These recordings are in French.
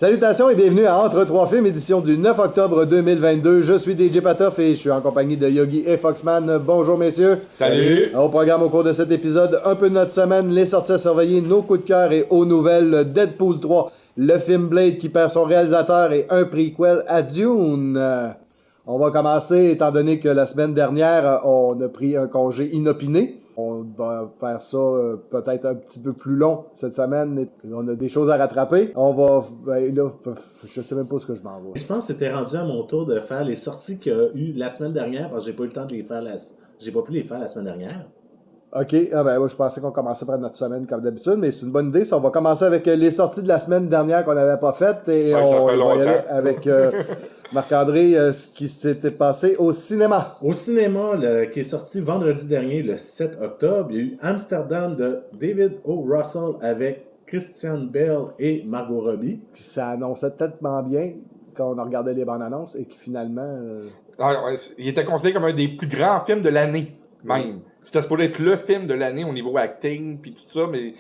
Salutations et bienvenue à Entre trois films, édition du 9 octobre 2022. Je suis DJ Patoff et je suis en compagnie de Yogi et Foxman. Bonjour messieurs. Salut! Au programme au cours de cet épisode, un peu de notre semaine, les sorties à surveiller, nos coups de cœur et aux nouvelles, Deadpool 3, le film Blade qui perd son réalisateur et un prequel à Dune. On va commencer, étant donné que la semaine dernière, on a pris un congé inopiné. On va faire ça peut-être un petit peu plus long cette semaine. On a des choses à rattraper. On va... Ben là, je sais même pas où je m'en vais. Je pense que c'était rendu à mon tour de faire les sorties qu'il y a eu la semaine dernière parce que j'ai pas eu le temps de les faire j'ai pas pu les faire la semaine dernière. OK, moi je pensais qu'on commençait par notre semaine comme d'habitude, mais c'est une bonne idée. On va commencer avec les sorties de la semaine dernière qu'on n'avait pas faites et Ouais, ça on fait va y aller longtemps. avec Marc-André, ce qui s'était passé au cinéma. Au cinéma, qui est sorti vendredi dernier, le 7 octobre, il y a eu Amsterdam de David O. Russell avec Christian Bale et Margot Robbie. Puis ça annonçait tellement bien quand on a regardé les bandes annonces et que finalement... Ah, ouais, il était considéré comme un des plus grands films de l'année, même. C'était supposé être le film de l'année au niveau acting puis tout ça, mais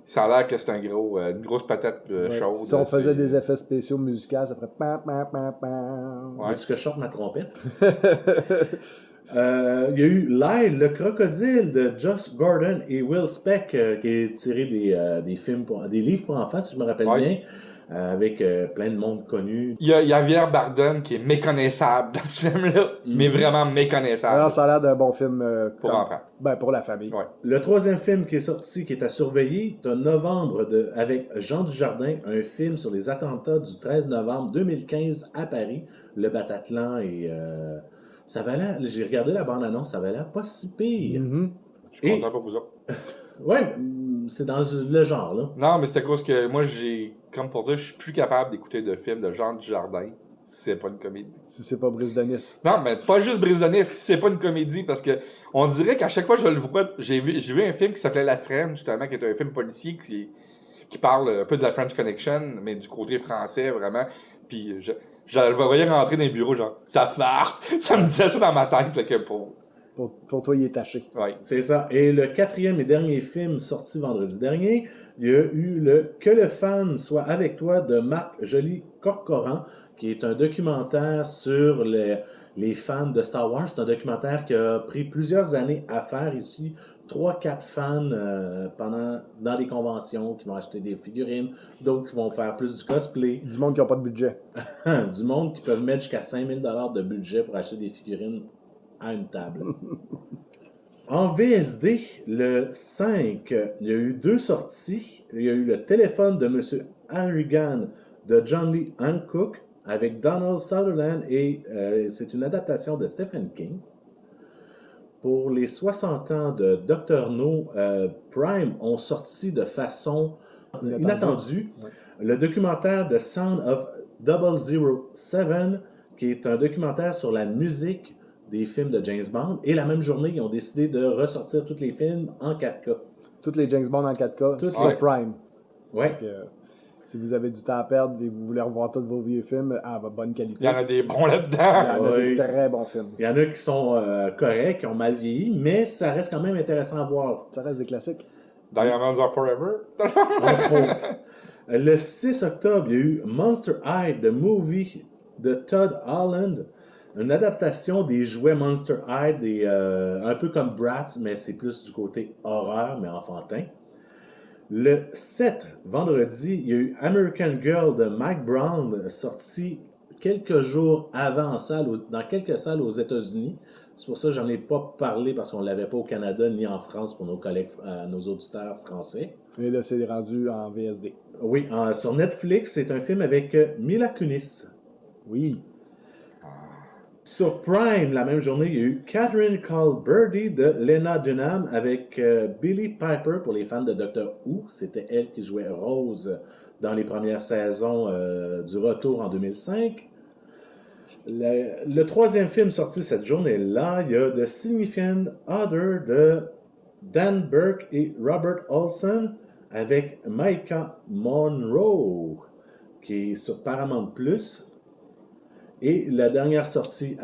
ça a l'air que c'est une grosse patate chaude. Si on faisait des effets spéciaux musicaux, ça ferait... Pam, pam, pam, pam. Ouais. Veux-tu que je sorte ma trompette? Il y a eu Lyle, le crocodile de Josh Gordon et Will Speck, qui est tiré des films des livres pour enfants, si je me rappelle Ouais. bien, avec plein de monde connu. Il y a Javier Bardem qui est méconnaissable dans ce film-là, mais vraiment méconnaissable Alors, ça a l'air d'un bon film pour enfants. Ben, pour la famille. Ouais. Le troisième film qui est sorti, qui est à surveiller, c'est en novembre avec Jean Dujardin, un film sur les attentats du 13 novembre 2015 à Paris, le Bataclan et ça avait l'air, j'ai regardé la bande-annonce, ça avait l'air pas si pire. Mhm. Je suis Et- content pour vous autres. Ouais, c'est dans le genre, là. Non, mais c'est à cause que moi, comme pour dire, je suis plus capable d'écouter de films de Jean Dujardin si c'est pas une comédie. Si c'est pas Brice Denis. Non, mais pas juste Brise de Nice, si c'est pas une comédie, parce que on dirait qu'à chaque fois que je le vois, j'ai vu un film qui s'appelait La French, justement, qui est un film policier qui parle un peu de la French Connection, mais du côté français, vraiment. Puis je le voyais rentrer dans les bureaux, genre, ça farte! Ça me disait ça dans ma tête, fait que Pour toi, il est taché. ouais. C'est ça. Et le quatrième et dernier film sorti vendredi dernier, il y a eu le Que le fan soit avec toi de Marc Joly-Corcoran, qui est un documentaire sur les fans de Star Wars. C'est un documentaire qui a pris plusieurs années à faire ici. 3-4 fans dans des conventions qui vont acheter des figurines, d'autres qui vont faire plus du cosplay, Du monde qui n'a pas de budget. du monde qui peuvent mettre jusqu'à 5000 $ de budget pour acheter des figurines à une table. En VSD, le 5, il y a eu deux sorties. Il y a eu le téléphone de M. Harrigan de John Lee Hancock avec Donald Sutherland et c'est une adaptation de Stephen King. Pour les 60 ans de Dr. No, Prime ont sorti de façon inattendue Ouais. le documentaire The Sound of 007, qui est un documentaire sur la musique des films de James Bond. Et la même journée, ils ont décidé de ressortir tous les films en 4K. Tous les James Bond en 4K Tout- sur ouais. Prime. Ouais. Donc, si vous avez du temps à perdre et vous voulez revoir tous vos vieux films bonne qualité, Il y en a des bons il y là-dedans. en a des Ouais. très bons films. Il y en a qui sont corrects, qui ont mal vieilli, mais ça reste quand même intéressant à voir, Ça reste des classiques. Diamonds Are Forever. entre autres. Le 6 octobre, il y a eu Monster High, the movie de Todd Holland, une adaptation des jouets Monster High, un peu comme Bratz, mais c'est plus du côté horreur, mais enfantin. Le 7, vendredi, il y a eu American Girl de Mike Brown, sorti quelques jours avant en salle, dans quelques salles aux États-Unis. C'est pour ça que j'en ai pas parlé, parce qu'on l'avait pas au Canada ni en France pour nos collègues, nos auditeurs français. Et là, c'est rendu en VSD. Oui, sur Netflix, c'est un film avec Mila Kunis. Oui. Sur Prime, la même journée, il y a eu Catherine Call Birdie de Lena Dunham avec Billie Piper pour les fans de Doctor Who. C'était elle qui jouait Rose dans les premières saisons du Retour en 2005. Le troisième film sorti cette journée-là, il y a The Significant Other de Dan Burke et Robert Olson avec Micah Monroe, qui est sur Paramount+. Et la dernière sortie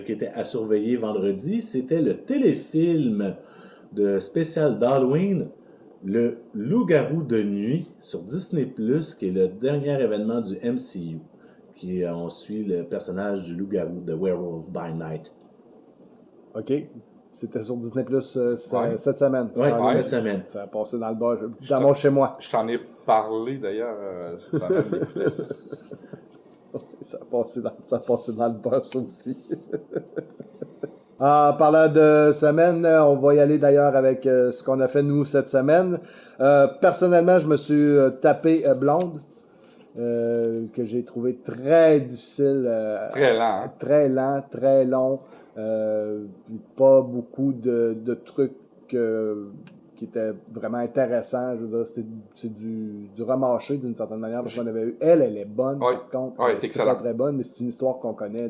qui était à surveiller vendredi, c'était le téléfilm de spécial d'Halloween Le Loup-garou de nuit sur Disney+, qui est le dernier événement du MCU, on suit le personnage du loup-garou de Werewolf by Night. OK. C'était sur Disney Plus Ouais. cette semaine. Oui, Ah, cette semaine. Ça a passé dans le bar, dans mon chez moi. Je t'en ai parlé d'ailleurs cette semaine. d'écouter ça. Ça a passé dans le beurre, ça aussi. En parlant de semaine, on va y aller d'ailleurs avec ce qu'on a fait nous cette semaine. Personnellement, je me suis tapé Blonde, que j'ai trouvé très difficile. Très lent, hein? Très lent, très long. Puis pas beaucoup de trucs qui étaient vraiment intéressants. Je veux dire, c'est du remâché d'une certaine manière parce qu'on avait eu. Elle est bonne, Oui. par contre. Oui, elle est Elle excellente. très bonne, mais c'est une histoire qu'on connaît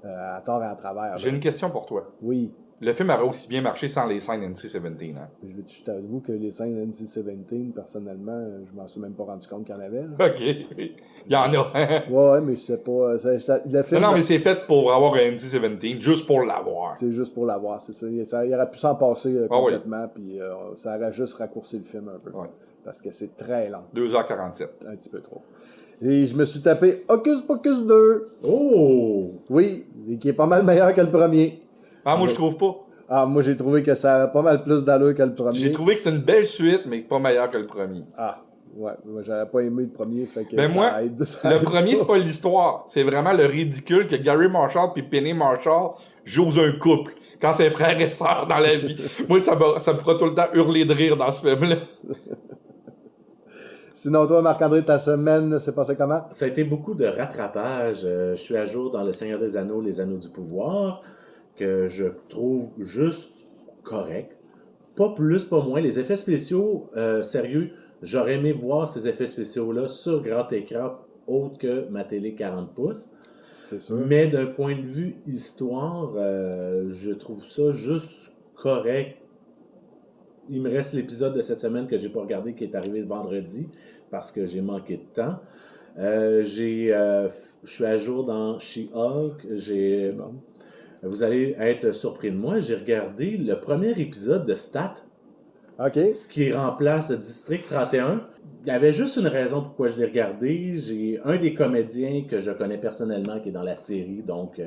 à tort et à travers. J'ai une question pour toi. Oui. Le film aurait aussi bien marché sans les scènes NC-17, hein? Je t'avoue que les scènes NC-17, personnellement, je m'en suis même pas rendu compte qu'il y en avait. Là. OK. Il y en a. Ouais, mais c'est pas. Le film, Non, mais c'est fait pour avoir un NC-17, juste pour l'avoir. c'est juste pour l'avoir, c'est ça. Il aurait pu s'en passer Ah oui. complètement, puis ça aurait juste raccourci le film un peu. Ouais. Parce que c'est très long, 2h47. un petit peu trop. Et je me suis tapé Hocus Pocus 2. Oh! Oui, et qui est pas mal meilleur que le premier. Ah, moi, je trouve pas. Ah, moi, j'ai trouvé que ça a pas mal plus d'allure que le premier. J'ai trouvé que c'était une belle suite, mais pas meilleure que le premier. Ah, ouais, moi, j'avais pas aimé le premier, fait que Ben ça moi, aide. Ça le aide premier, pas. c'est pas l'histoire. C'est vraiment le ridicule que Gary Marshall puis Penny Marshall jouent un couple quand c'est frère et sœur dans la vie. Moi, ça me fera tout le temps hurler de rire dans ce film-là. Sinon, toi, Marc-André, ta semaine, c'est passé comment? Ça a été beaucoup de rattrapage. Je suis à jour dans Le Seigneur des Anneaux, Les Anneaux du Pouvoir, que je trouve juste correct. Pas plus, pas moins. Les effets spéciaux, sérieux, j'aurais aimé voir ces effets spéciaux-là sur grand écran, autre que ma télé 40 pouces. C'est sûr. Mais d'un point de vue histoire, je trouve ça juste correct. Il me reste l'épisode de cette semaine que j'ai pas regardé, qui est arrivé le vendredi, parce que j'ai manqué de temps. Je suis à jour dans She-Hulk. C'est bon. Vous allez être surpris de moi. J'ai regardé le premier épisode de Stat, OK. ce qui remplace District 31. Il y avait juste une raison pourquoi je l'ai regardé. J'ai un des comédiens que je connais personnellement qui est dans la série, donc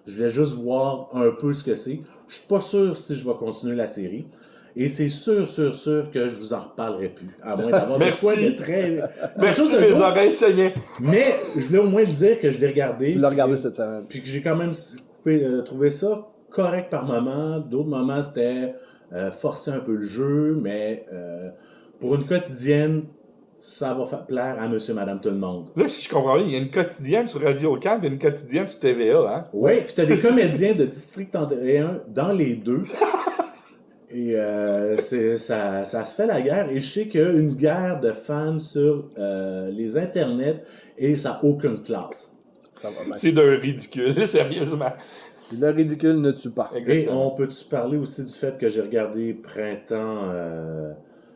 je voulais juste voir un peu ce que c'est. Je suis pas sûr si je vais continuer la série. Et c'est sûr que je vous en reparlerai plus. À moins d'avoir de Merci. quoi de très... Merci, chose de mes gros. oreilles saignaient. Mais je voulais au moins le dire que je l'ai regardé. Tu l'as regardé puis- cette semaine. Puis que j'ai quand même trouvé ça correct par moment. D'autres moments, c'était forcer un peu le jeu. Mais pour une quotidienne, ça va plaire à monsieur, madame, tout le monde. Là, si je comprends bien, il y a une quotidienne sur Radio-Can et une quotidienne sur TVA, hein? Oui, puis t'as des comédiens de District 31 dans les deux. Et ça se fait la guerre. Et je sais qu'il y a une guerre de fans sur les internets et ça n'a aucune classe. Ça va bien. C'est d'un ridicule, sérieusement. Le ridicule ne tue pas. Et Exactement. on peut-tu parler aussi du fait que j'ai regardé Printemps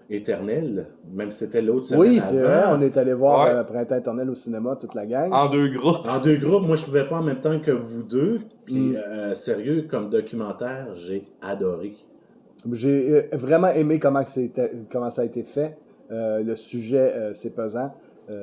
éternel, même si c'était l'autre semaine Oui, c'est vrai. avant. On est allé voir Ouais. Printemps éternel au cinéma, toute la gang. En deux groupes. En deux groupes, moi je pouvais pas en même temps que vous deux. Puis sérieux, comme documentaire, j'ai adoré. J'ai vraiment aimé comment ça a été fait. Le sujet, c'est pesant.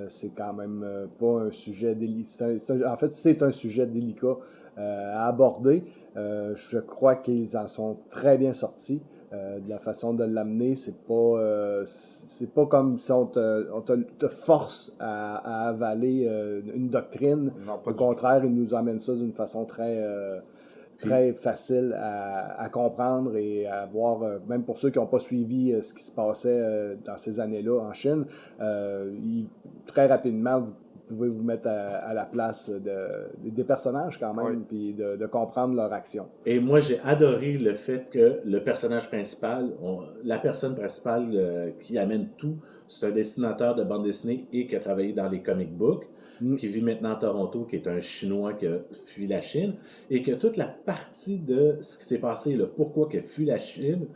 C'est quand même pas un sujet délicat. En fait, c'est un sujet délicat à aborder. Je crois qu'ils en sont très bien sortis. De la façon de l'amener, c'est pas comme si on te force à avaler une doctrine. Non, pas Au du contraire, ils nous amènent ça d'une façon très facile à comprendre et à voir, même pour ceux qui n'ont pas suivi ce qui se passait dans ces années-là en Chine, très rapidement, vous pouvez vous mettre à la place des personnages quand même, Oui. puis de comprendre leur action. Et moi, j'ai adoré le fait que le personnage principal, la personne principale qui amène tout, c'est un dessinateur de bande dessinée et qui a travaillé dans les comic books, qui vit maintenant à Toronto, qui est un Chinois qui a fui la Chine, et que toute la partie de ce qui s'est passé, le pourquoi qu'il a fui la Chine,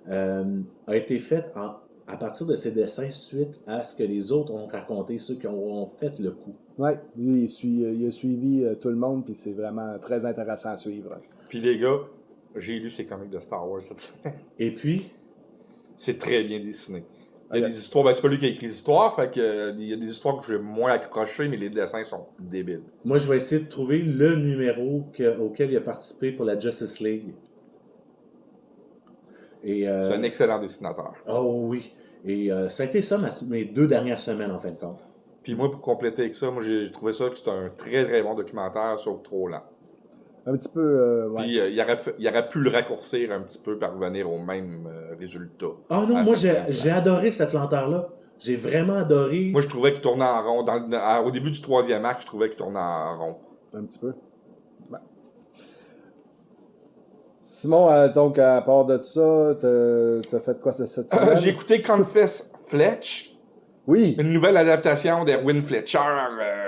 a été faite à partir de ses dessins suite à ce que les autres ont raconté, ceux qui ont fait le coup. Oui, lui, il a suivi tout le monde, puis c'est vraiment très intéressant à suivre. Puis les gars, j'ai lu ces comics de Star Wars cette semaine. Et puis, c'est très bien dessiné. Il y a des histoires, ben c'est pas lui qui a écrit les histoires, fait que il y a des histoires que j'ai moins accrochées, mais les dessins sont débiles. Moi, je vais essayer de trouver le numéro auquel il a participé pour la Justice League. Et, C'est un excellent dessinateur. oh oui. Et ça a été ça mes 2 dernières semaines, en fin de compte. Puis moi, pour compléter avec ça, moi j'ai trouvé ça que c'est un très très bon documentaire sur trop lent. Un petit peu. Ouais. Puis il aurait pu le raccourcir un petit peu pour revenir au même résultat. Ah non, À moi, certaines places. j'ai adoré cette lenteur-là. J'ai vraiment adoré. Moi, je trouvais qu'il tournait en rond. Au début du 3e acte, je trouvais qu'il tournait en rond. Un petit peu. Ouais. Simon, donc, à part de ça, t'as fait quoi cette semaine? J'ai écouté Confess Fletch, Oui. une nouvelle adaptation d'Erwin Fletcher,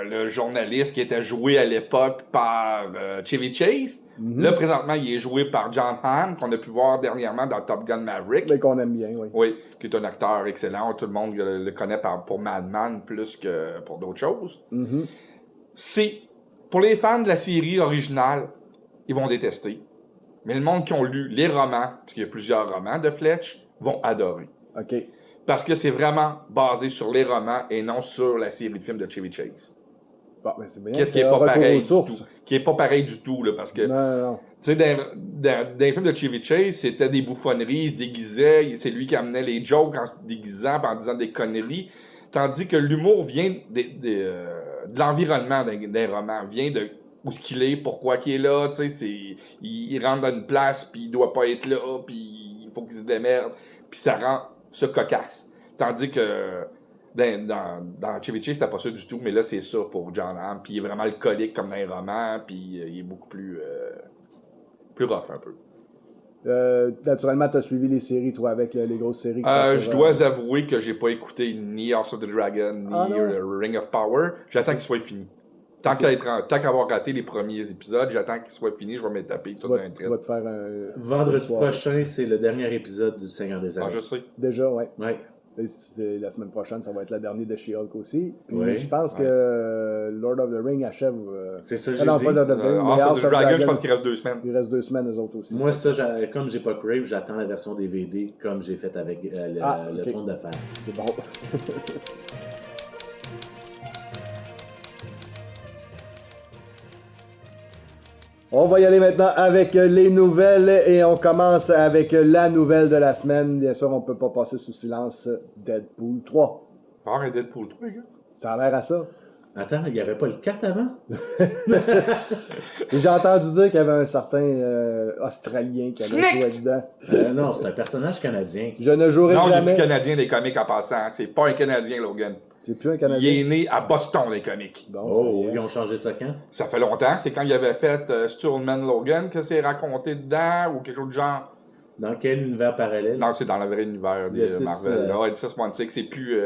le journaliste qui était joué à l'époque par Chevy Chase. Là, présentement, il est joué par John Hamm, qu'on a pu voir dernièrement dans Top Gun Maverick. Mais qu'on aime bien, oui. Oui, qui est un acteur excellent. Tout le monde le connaît pour Mad Men plus que pour d'autres choses. C'est, pour les fans de la série originale, ils vont détester. Mais le monde qui ont lu les romans, parce qu'il y a plusieurs romans de Fletch, vont adorer. OK. Parce que c'est vraiment basé sur les romans et non sur la série de films de Chevy Chase. Bon, ben c'est bien. Qu'est-ce qui est pas pareil du tout? Qui est pas pareil du tout, là, parce que, Non. tu sais, dans les films de Chevy Chase, c'était des bouffonneries, il se déguisait, c'est lui qui amenait les jokes en se déguisant, en disant des conneries. Tandis que l'humour vient de l'environnement d'un roman, vient de où ce qu'il est, pourquoi qu'il est là, tu sais, il rentre dans une place, puis il doit pas être là, puis il faut qu'il se démerde, puis ça rend ça cocasse. Tandis que dans Chevy Chase, c'était pas ça du tout, mais là, c'est ça pour John Hamm, puis il est vraiment alcoolique comme dans les romans, puis il est beaucoup plus rough un peu. Naturellement, tu as suivi les séries, toi, avec les grosses séries. Je dois avouer que j'ai pas écouté ni House of the Dragon, ni Ring of Power. J'attends qu'il soit fini. Tant qu'avoir raté les premiers épisodes, j'attends qu'il soit fini, je vais me taper tout d'un trait. Tu vas te faire un... Vendredi prochain, c'est le dernier épisode du Seigneur des Anneaux. Ah, je sais. Déjà, ouais. Ouais. Et la semaine prochaine, ça va être la dernière de She-Hulk aussi. Puis Oui. je pense que Lord of the Ring achève... C'est ça que j'ai non, dit. pas Lord of the Ring, mais House of the Dragon, je pense qu'il reste 2 semaines. Il reste 2 semaines, eux autres aussi. Moi, ça, comme j'ai pas Crave, j'attends la version DVD comme j'ai fait avec le Trône de Fer. C'est bon. On va y aller maintenant avec les nouvelles et on commence avec la nouvelle de la semaine. Bien sûr, on peut pas passer sous silence Deadpool 3. Ah, un Deadpool 3, les gars. Ça a l'air à ça. Attends, il n'y avait pas le 4 avant? Et j'ai entendu dire qu'il y avait un certain Australien qui avait joué dedans. Non, c'est un personnage canadien. Je ne jouerai Non, il jamais. est plus Canadien des comics en passant. C'est pas un Canadien, Logan. C'est plus un Canadien. Il est né à Boston, les comics. Bon, ça y est. Ils ont changé ça quand? Ça fait longtemps. C'est quand il avait fait Stillman Logan que c'est raconté dedans ou quelque chose de genre. Dans quel univers parallèle? Non, c'est dans le vrai univers des Le Marvel. Là, le 616, c'est plus.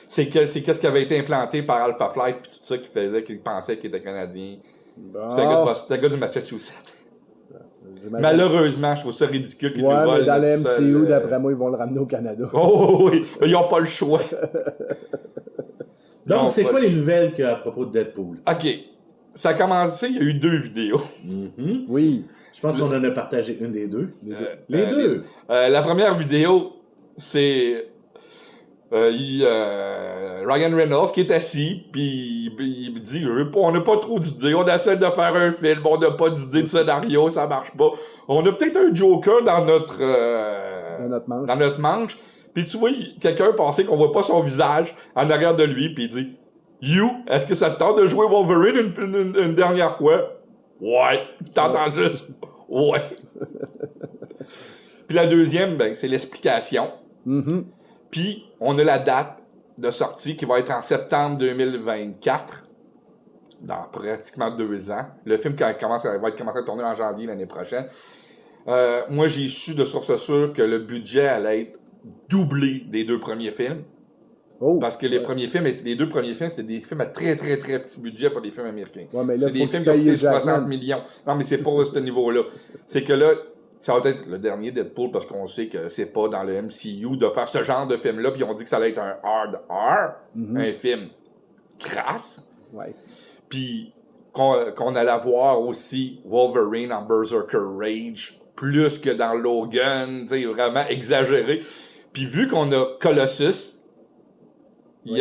C'est qu'est-ce qui avait été implanté par Alpha Flight puis tout ça qui faisait qu'il pensait qu'il était Canadien. Bon. C'était un gars du Massachusetts. J'imagine. Malheureusement, je trouve ça ridicule qu'ils nous Ouais, volent mais dans le notre seul, MCU, d'après moi, ils vont le ramener au Canada. Oh oui, ils n'ont pas le choix. Donc, c'est pas quoi le- les nouvelles qu'il y a à propos de Deadpool? OK. Ça a commencé, il y a eu 2 vidéos. Mhm. Oui. Je pense qu'on en a partagé une des deux. Les deux. deux? La première vidéo, c'est Ryan Reynolds qui est assis, puis il dit on n'a pas trop d'idées, on essaie de faire un film, on n'a pas d'idée de scénario, ça marche pas. On a peut-être un Joker dans notre manche. Puis tu vois quelqu'un passer qu'on voit pas son visage en arrière de lui, puis il dit You, est-ce que ça te tente de jouer Wolverine une dernière fois? Ouais. T'entends juste ouais. Puis la deuxième, ben, c'est l'explication. Mhm. Puis, on a la date de sortie qui va être en septembre 2024, dans pratiquement 2 ans. Le film va commencer à tourner en janvier l'année prochaine. Moi, j'ai su de source sûre que le budget allait être doublé des 2 premiers films. Oh, Parce que les 2 premiers films, c'était des films à très, très, très petit budget pour les films américains. Ouais, mais là, C'est des faut films que qui tu ont payes coûté 60 Jackman. millions. Non, mais c'est pas à ce niveau-là. C'est que là, ça va être le dernier Deadpool parce qu'on sait que c'est pas dans le MCU de faire ce genre de film-là. Puis on dit que ça allait être un hard R, un film crasse. Ouais. Puis qu'on allait voir aussi Wolverine en Berserker Rage, plus que dans Logan, tu sais, vraiment exagéré. Puis vu qu'on a Colossus, il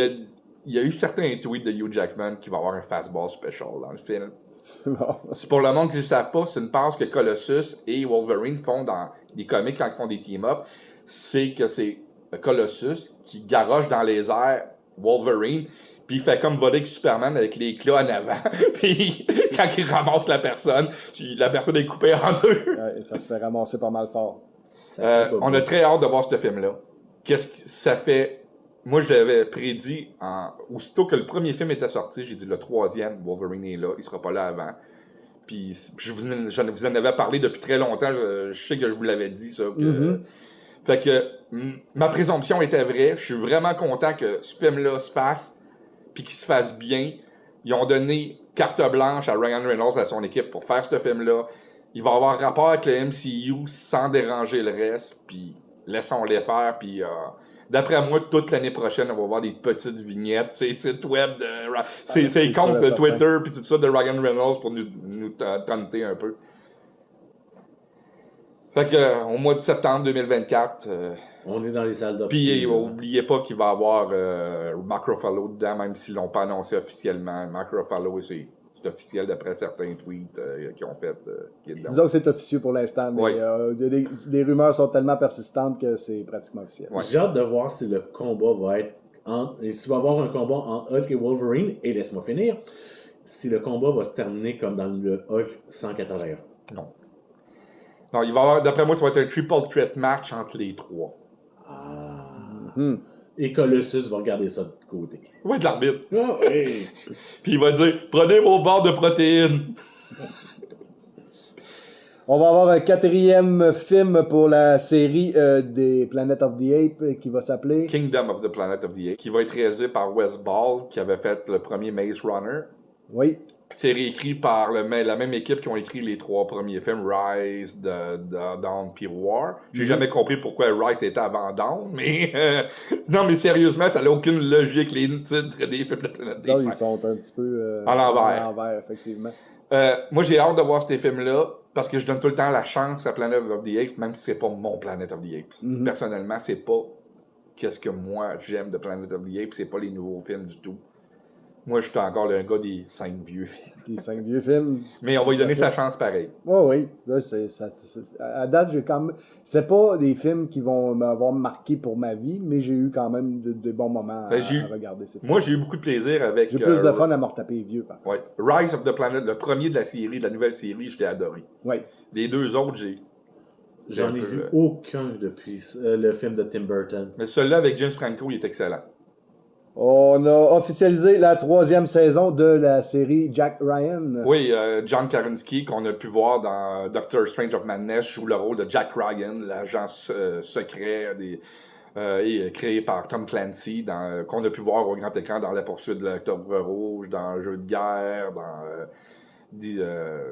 y a eu certains tweets de Hugh Jackman qui va avoir un fastball special dans le film. C'est bon. C'est pour le monde qui ne le savent pas, c'est une passe que Colossus et Wolverine font dans les comics quand ils font des team-up. C'est que c'est Colossus qui garoche dans les airs Wolverine, puis il fait comme voler avec Superman avec les éclats en avant. Puis quand il ramasse la personne est coupée en deux. Ouais, ça se fait ramasser pas mal fort. On a très hâte de voir ce film-là. Qu'est-ce que ça fait? Moi, je l'avais prédit aussitôt que le premier film était sorti, j'ai dit le troisième, Wolverine est là, il sera pas là avant. Puis je vous en avais parlé depuis très longtemps, je sais que je vous l'avais dit ça. Fait que ma présomption était vraie, je suis vraiment content que ce film-là se fasse, puis qu'il se fasse bien. Ils ont donné carte blanche à Ryan Reynolds et à son équipe pour faire ce film-là. Il va avoir rapport avec le MCU sans déranger le reste, puis laissons-les faire, puis d'après moi, toute l'année prochaine, on va voir des petites vignettes, sites web, ces comptes de Twitter, puis tout ça de Ryan Reynolds pour nous tenter un peu. Fait que, au mois de septembre 2024... on est dans les salles d'option. Puis, oubliez pas qu'il va y avoir Mark Ruffalo dedans, même s'ils l'ont pas annoncé officiellement. Mark Ruffalo, c'est officiel d'après certains tweets qu'ils ont fait. Disons que c'est officieux pour l'instant, mais les rumeurs sont tellement persistantes que c'est pratiquement officiel. Ouais. J'ai hâte de voir si le combat va être s'il va y avoir un combat entre Hulk et Wolverine, et laisse-moi finir, si le combat va se terminer comme dans le Hulk 181. Non, il va y avoir, d'après moi, ça va être un triple threat match entre les trois. Et Colossus va regarder ça de côté. Il va être l'arbitre. Ah oui! Puis il va dire, prenez vos barres de protéines. On va avoir un 4e film pour la série des Planet of the Apes qui va s'appeler Kingdom of the Planet of the Apes, qui va être réalisé par Wes Ball, qui avait fait le premier Maze Runner. Oui. C'est réécrit par la même équipe qui ont écrit les 3 premiers films, Rise, Dawn, puis War. J'ai jamais compris pourquoi Rise était avant Dawn, mais non, mais sérieusement, ça n'a aucune logique, les titres des films de Planet Là, Apes. ils sont un petit peu à l'envers. Effectivement. Moi, j'ai hâte de voir ces films-là, parce que je donne tout le temps la chance à Planet of the Apes, même si c'est pas mon Planet of the Apes. Personnellement, c'est pas qu'est-ce que moi j'aime de Planet of the Apes, c'est pas les nouveaux films du tout. Moi, je suis encore le gars des 5 vieux films. Des 5 vieux films. Mais on va lui donner sa chance pareil. Oui. Là, à date, j'ai quand même... C'est pas des films qui vont m'avoir marqué pour ma vie, mais j'ai eu quand même de bons moments à regarder ces films. Moi, j'ai eu beaucoup de plaisir avec... J'ai plus de fun à me retaper vieux, par contre. Ouais. Rise of the Planet, le premier de la série, de la nouvelle série, je l'ai adoré. Oui. Les 2 autres, J'en ai vu aucun depuis le film de Tim Burton. Mais celui-là avec James Franco, il est excellent. On a officialisé la 3e saison de la série Jack Ryan. Oui, John Krasinski, qu'on a pu voir dans Doctor Strange of Madness, joue le rôle de Jack Ryan, l'agent secret créé par Tom Clancy, qu'on a pu voir au grand écran dans La poursuite de l'Octobre Rouge, dans Jeu de guerre, dans...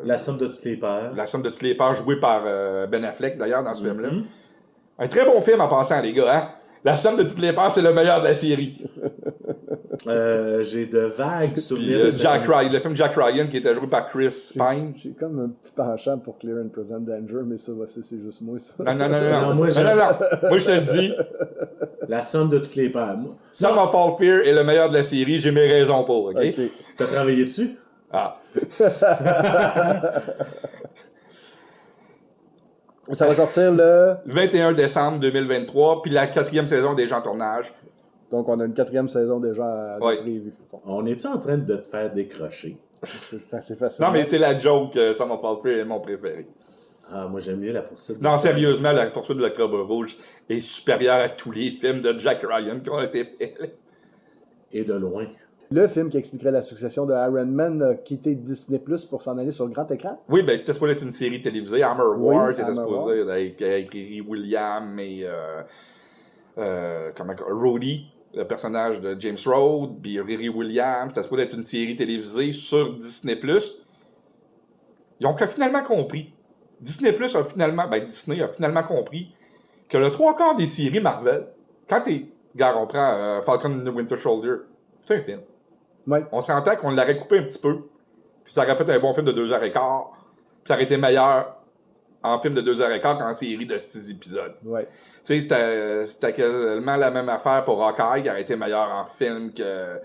La somme de toutes les peurs. La somme de toutes les peurs, jouée par Ben Affleck, d'ailleurs, dans ce film-là. Un très bon film en passant, les gars, hein? La somme de toutes les peurs, c'est le meilleur de la série. J'ai de vagues souvenirs. Le film Jack Ryan, qui était joué par Chris Pine. J'ai comme un petit penchant pour Clear and Present Danger, mais ça, c'est juste moi, ça. Non. Moi, je te le dis. La somme de toutes les peurs. Sum of All Fear est le meilleur de la série, j'ai mes raisons pour, OK? T'as travaillé dessus? Ah. Ça va sortir le 21 décembre 2023, puis la 4e saison est déjà en tournage. Donc, on a une 4e saison déjà prévue. Bon. On est-tu en train de te faire décrocher? C'est assez facile. Non, mais c'est la joke, Sum of All Fear est mon préféré. Ah, moi, j'aime mieux la poursuite. Non, sérieusement, la poursuite de l'Octobre Rouge est supérieure à tous les films de Jack Ryan qui ont été faits. Et de loin. Le film qui expliquerait la succession de Iron Man a quitté Disney Plus pour s'en aller sur le grand écran. Oui, ben c'était supposé être une série télévisée. Hammer Wars, c'était supposé avec Riri Williams et Rhodey, le personnage de James Rhodes, puis Riri Williams. C'était supposé être une série télévisée sur Disney Plus. Ils ont finalement compris. Disney a finalement compris que le 3/4 des séries Marvel, quand on prend Falcon and the Winter Soldier, c'est un film. Ouais. On s'entend qu'on l'aurait coupé un petit peu, puis ça aurait fait un bon film de 2h15, puis ça aurait été meilleur en film de 2h15 qu'en série de 6 épisodes. Ouais. Tu sais, c'était quasiment la même affaire pour Hawkeye, qui a été meilleur en film que...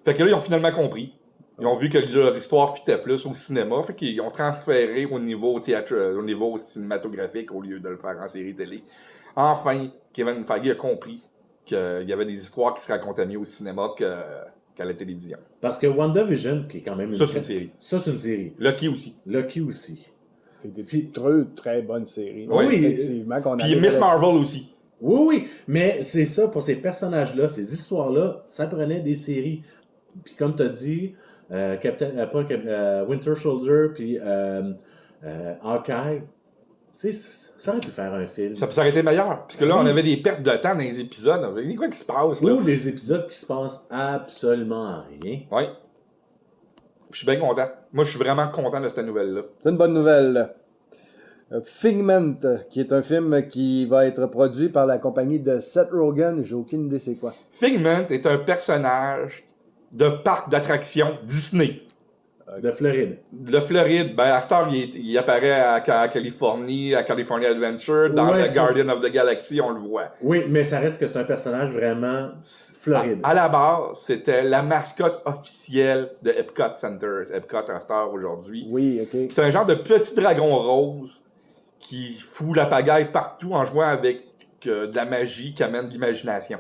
Fait que là, ils ont finalement compris. Ils ont vu que leur histoire fitait plus au cinéma, fait qu'ils ont transféré au niveau au niveau cinématographique au lieu de le faire en série télé. Enfin, Kevin Feige a compris qu'il y avait des histoires qui se racontaient mieux au cinéma qu'à la télévision. Parce que WandaVision, qui est quand même Ça, c'est une série. Ça, c'est une série. Lucky aussi. Lucky aussi. C'est des très bonnes séries. Oui. Effectivement. Puis Miss Marvel aussi. Oui, mais c'est ça, pour ces personnages-là, ces histoires-là, ça prenait des séries. Puis comme tu as dit, Winter Soldier, puis Hawkeye, ça aurait pu faire un film. Ça aurait été meilleur. Parce que là, on avait des pertes de temps dans les épisodes. On avait dit quoi qui se passe, là? Ou des épisodes qui se passent absolument à rien. Oui. Je suis bien content. Moi, je suis vraiment content de cette nouvelle-là. C'est une bonne nouvelle. Figment, qui est un film qui va être produit par la compagnie de Seth Rogen. J'ai aucune idée c'est quoi. Figment est un personnage de parc d'attractions Disney. De Floride. De Floride, ben à Star, il apparaît à Californie, à California Adventure, dans Ouais, The Guardian of the Galaxy, on le voit. Oui, mais ça reste que c'est un personnage vraiment Floride. À la base, c'était la mascotte officielle de Epcot Center. Epcot à Star aujourd'hui. Oui, ok. C'est un genre de petit dragon rose qui fout la pagaille partout en jouant avec de la magie qui amène de l'imagination.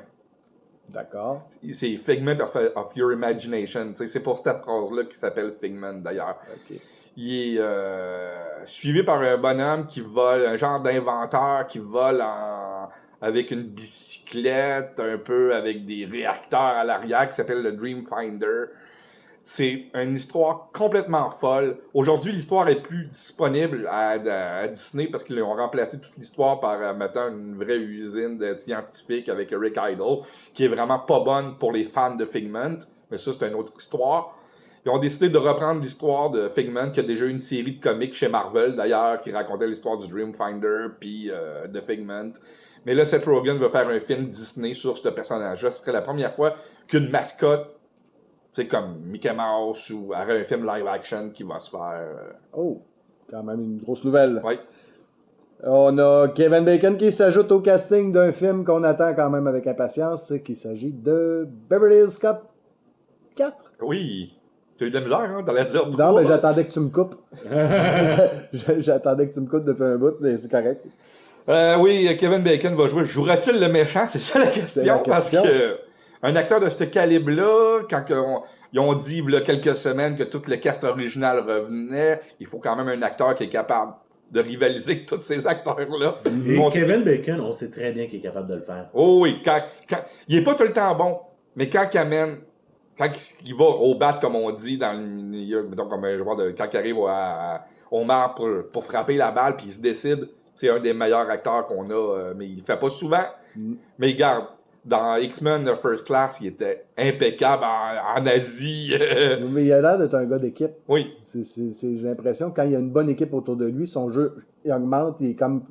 D'accord. C'est Figment of Your Imagination. T'sais, c'est pour cette phrase-là qui s'appelle Figment, d'ailleurs. Ok. Il est suivi par un bonhomme qui vole, un genre d'inventeur qui vole avec une bicyclette, un peu avec des réacteurs à l'arrière, qui s'appelle le Dreamfinder. C'est une histoire complètement folle. Aujourd'hui, l'histoire est plus disponible à Disney parce qu'ils ont remplacé toute l'histoire par mettant une vraie usine de scientifiques avec Rick Idle, qui est vraiment pas bonne pour les fans de Figment. Mais ça, c'est une autre histoire. Ils ont décidé de reprendre l'histoire de Figment, qui a déjà eu une série de comics chez Marvel, d'ailleurs, qui racontait l'histoire du Dreamfinder puis de Figment. Mais là, Seth Rogen veut faire un film Disney sur ce personnage-là. Ce serait la première fois qu'une mascotte, tu sais, comme Mickey Mouse ou aurait un film live-action qui va se faire. Oh, quand même une grosse nouvelle. Oui. On a Kevin Bacon qui s'ajoute au casting d'un film qu'on attend quand même avec impatience, qu'il s'agit de Beverly Hills Cop 4. Oui. Tu as eu de la misère, hein, dans la dire 3. Non, mais j'attendais que tu me coupes. J'attendais que tu me coupes depuis un bout, mais c'est correct. Oui, Kevin Bacon va jouer. Jouera-t-il le méchant? C'est ça la question. C'est la question. Parce que un acteur de ce calibre-là, quand ils ont dit il y a quelques semaines que tout le cast original revenait, il faut quand même un acteur qui est capable de rivaliser avec tous ces acteurs-là. Et Kevin Bacon, on sait très bien qu'il est capable de le faire. Oh oui, il est pas tout le temps bon, mais quand il va au bat, comme on dit, mettons, comme un joueur quand il arrive au marc pour frapper la balle, puis il se décide, c'est un des meilleurs acteurs qu'on a, mais il le fait pas souvent. Mais regarde, dans X-Men First Class, il était impeccable en Asie. Mais il a l'air d'être un gars d'équipe. Oui. J'ai l'impression que quand il y a une bonne équipe autour de lui, son jeu il augmente. Il est comme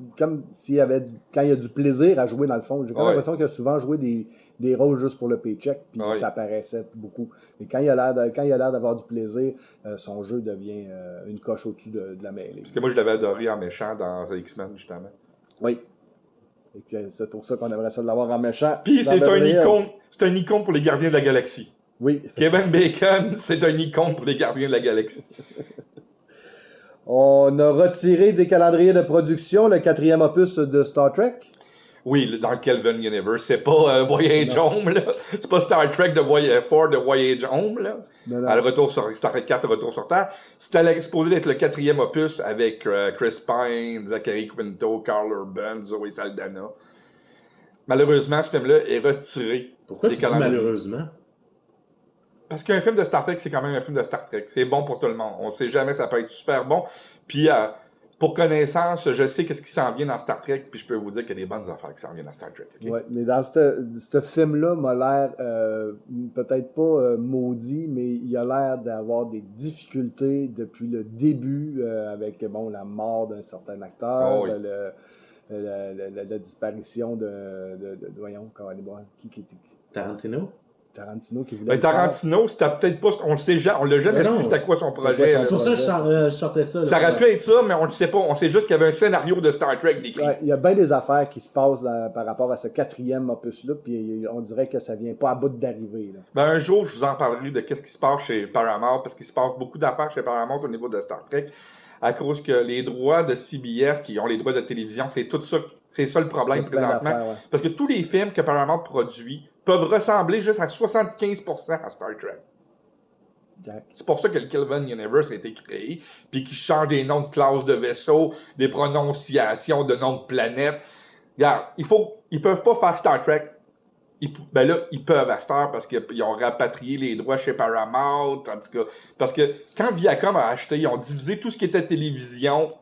s'il avait, quand il y a du plaisir à jouer dans le fond. J'ai l'impression qu'il a souvent joué des rôles juste pour le paycheck, puis ça paraissait beaucoup. Mais quand il a l'air d'avoir du plaisir, son jeu devient une coche au-dessus de la mêlée. Parce que moi, je l'avais adoré en méchant dans X-Men, justement. Oui. C'est pour ça qu'on aimerait ça de l'avoir en méchant. Puis c'est un icône pour les Gardiens de la Galaxie. Oui. Kevin Bacon, c'est un icône pour les Gardiens de la Galaxie. On a retiré des calendriers de production le 4e opus de Star Trek. Oui, dans le Kelvin Universe. C'est pas Voyage Home, là. C'est pas Star Trek de Voyage Home, là. Non. À le retour sur Star Trek 4, le retour sur Terre. C'était supposé être le 4e opus avec Chris Pine, Zachary Quinto, Carl Urban, Zoe Saldana. Malheureusement, ce film-là est retiré. Pourquoi tu dis malheureusement? Parce qu'un film de Star Trek, c'est quand même un film de Star Trek. C'est bon pour tout le monde. On sait jamais, ça peut être super bon. Puis, pour connaissance, je sais qu'est-ce qui s'en vient dans Star Trek, puis je peux vous dire qu'il y a des bonnes affaires qui s'en viennent dans Star Trek. Okay? Oui, mais dans ce film-là, m'a l'air peut-être pas maudit, mais il a l'air d'avoir des difficultés depuis le début avec la mort d'un certain acteur, oui. la disparition de voyons, comment qui Tarantino? Tarantino qui voulait Ben, le faire. Tarantino, c'était peut-être pas. On l'a jamais Mais non. su c'était quoi son C'était projet. quoi son là. C'est pour ça que projet, je sortais ça. là. Ça aurait pu être ça, mais on le sait pas. On sait juste qu'il y avait un scénario de Star Trek décrit. Ouais, il y a bien des affaires qui se passent par rapport à ce 4e opus-là, puis on dirait que ça vient pas à bout d'arriver. Là. Ben, un jour, je vous en parlerai de qu'est-ce qui se passe chez Paramount, parce qu'il se passe beaucoup d'affaires chez Paramount au niveau de Star Trek, à cause que les droits de CBS, qui ont les droits de télévision, c'est tout ça, c'est ça le Il y problème a plein présentement. d'affaires, ouais. Parce que tous les films que Paramount produit peuvent ressembler juste à 75% à Star Trek. Exact. C'est pour ça que le Kelvin Universe a été créé, puis qu'ils changent des noms de classes de vaisseaux, des prononciations de noms de planètes. Regarde, ils peuvent pas faire Star Trek. Ben là, ils peuvent à Star parce qu'ils ont rapatrié les droits chez Paramount, en tout cas. Parce que quand Viacom a acheté, ils ont divisé tout ce qui était télévision,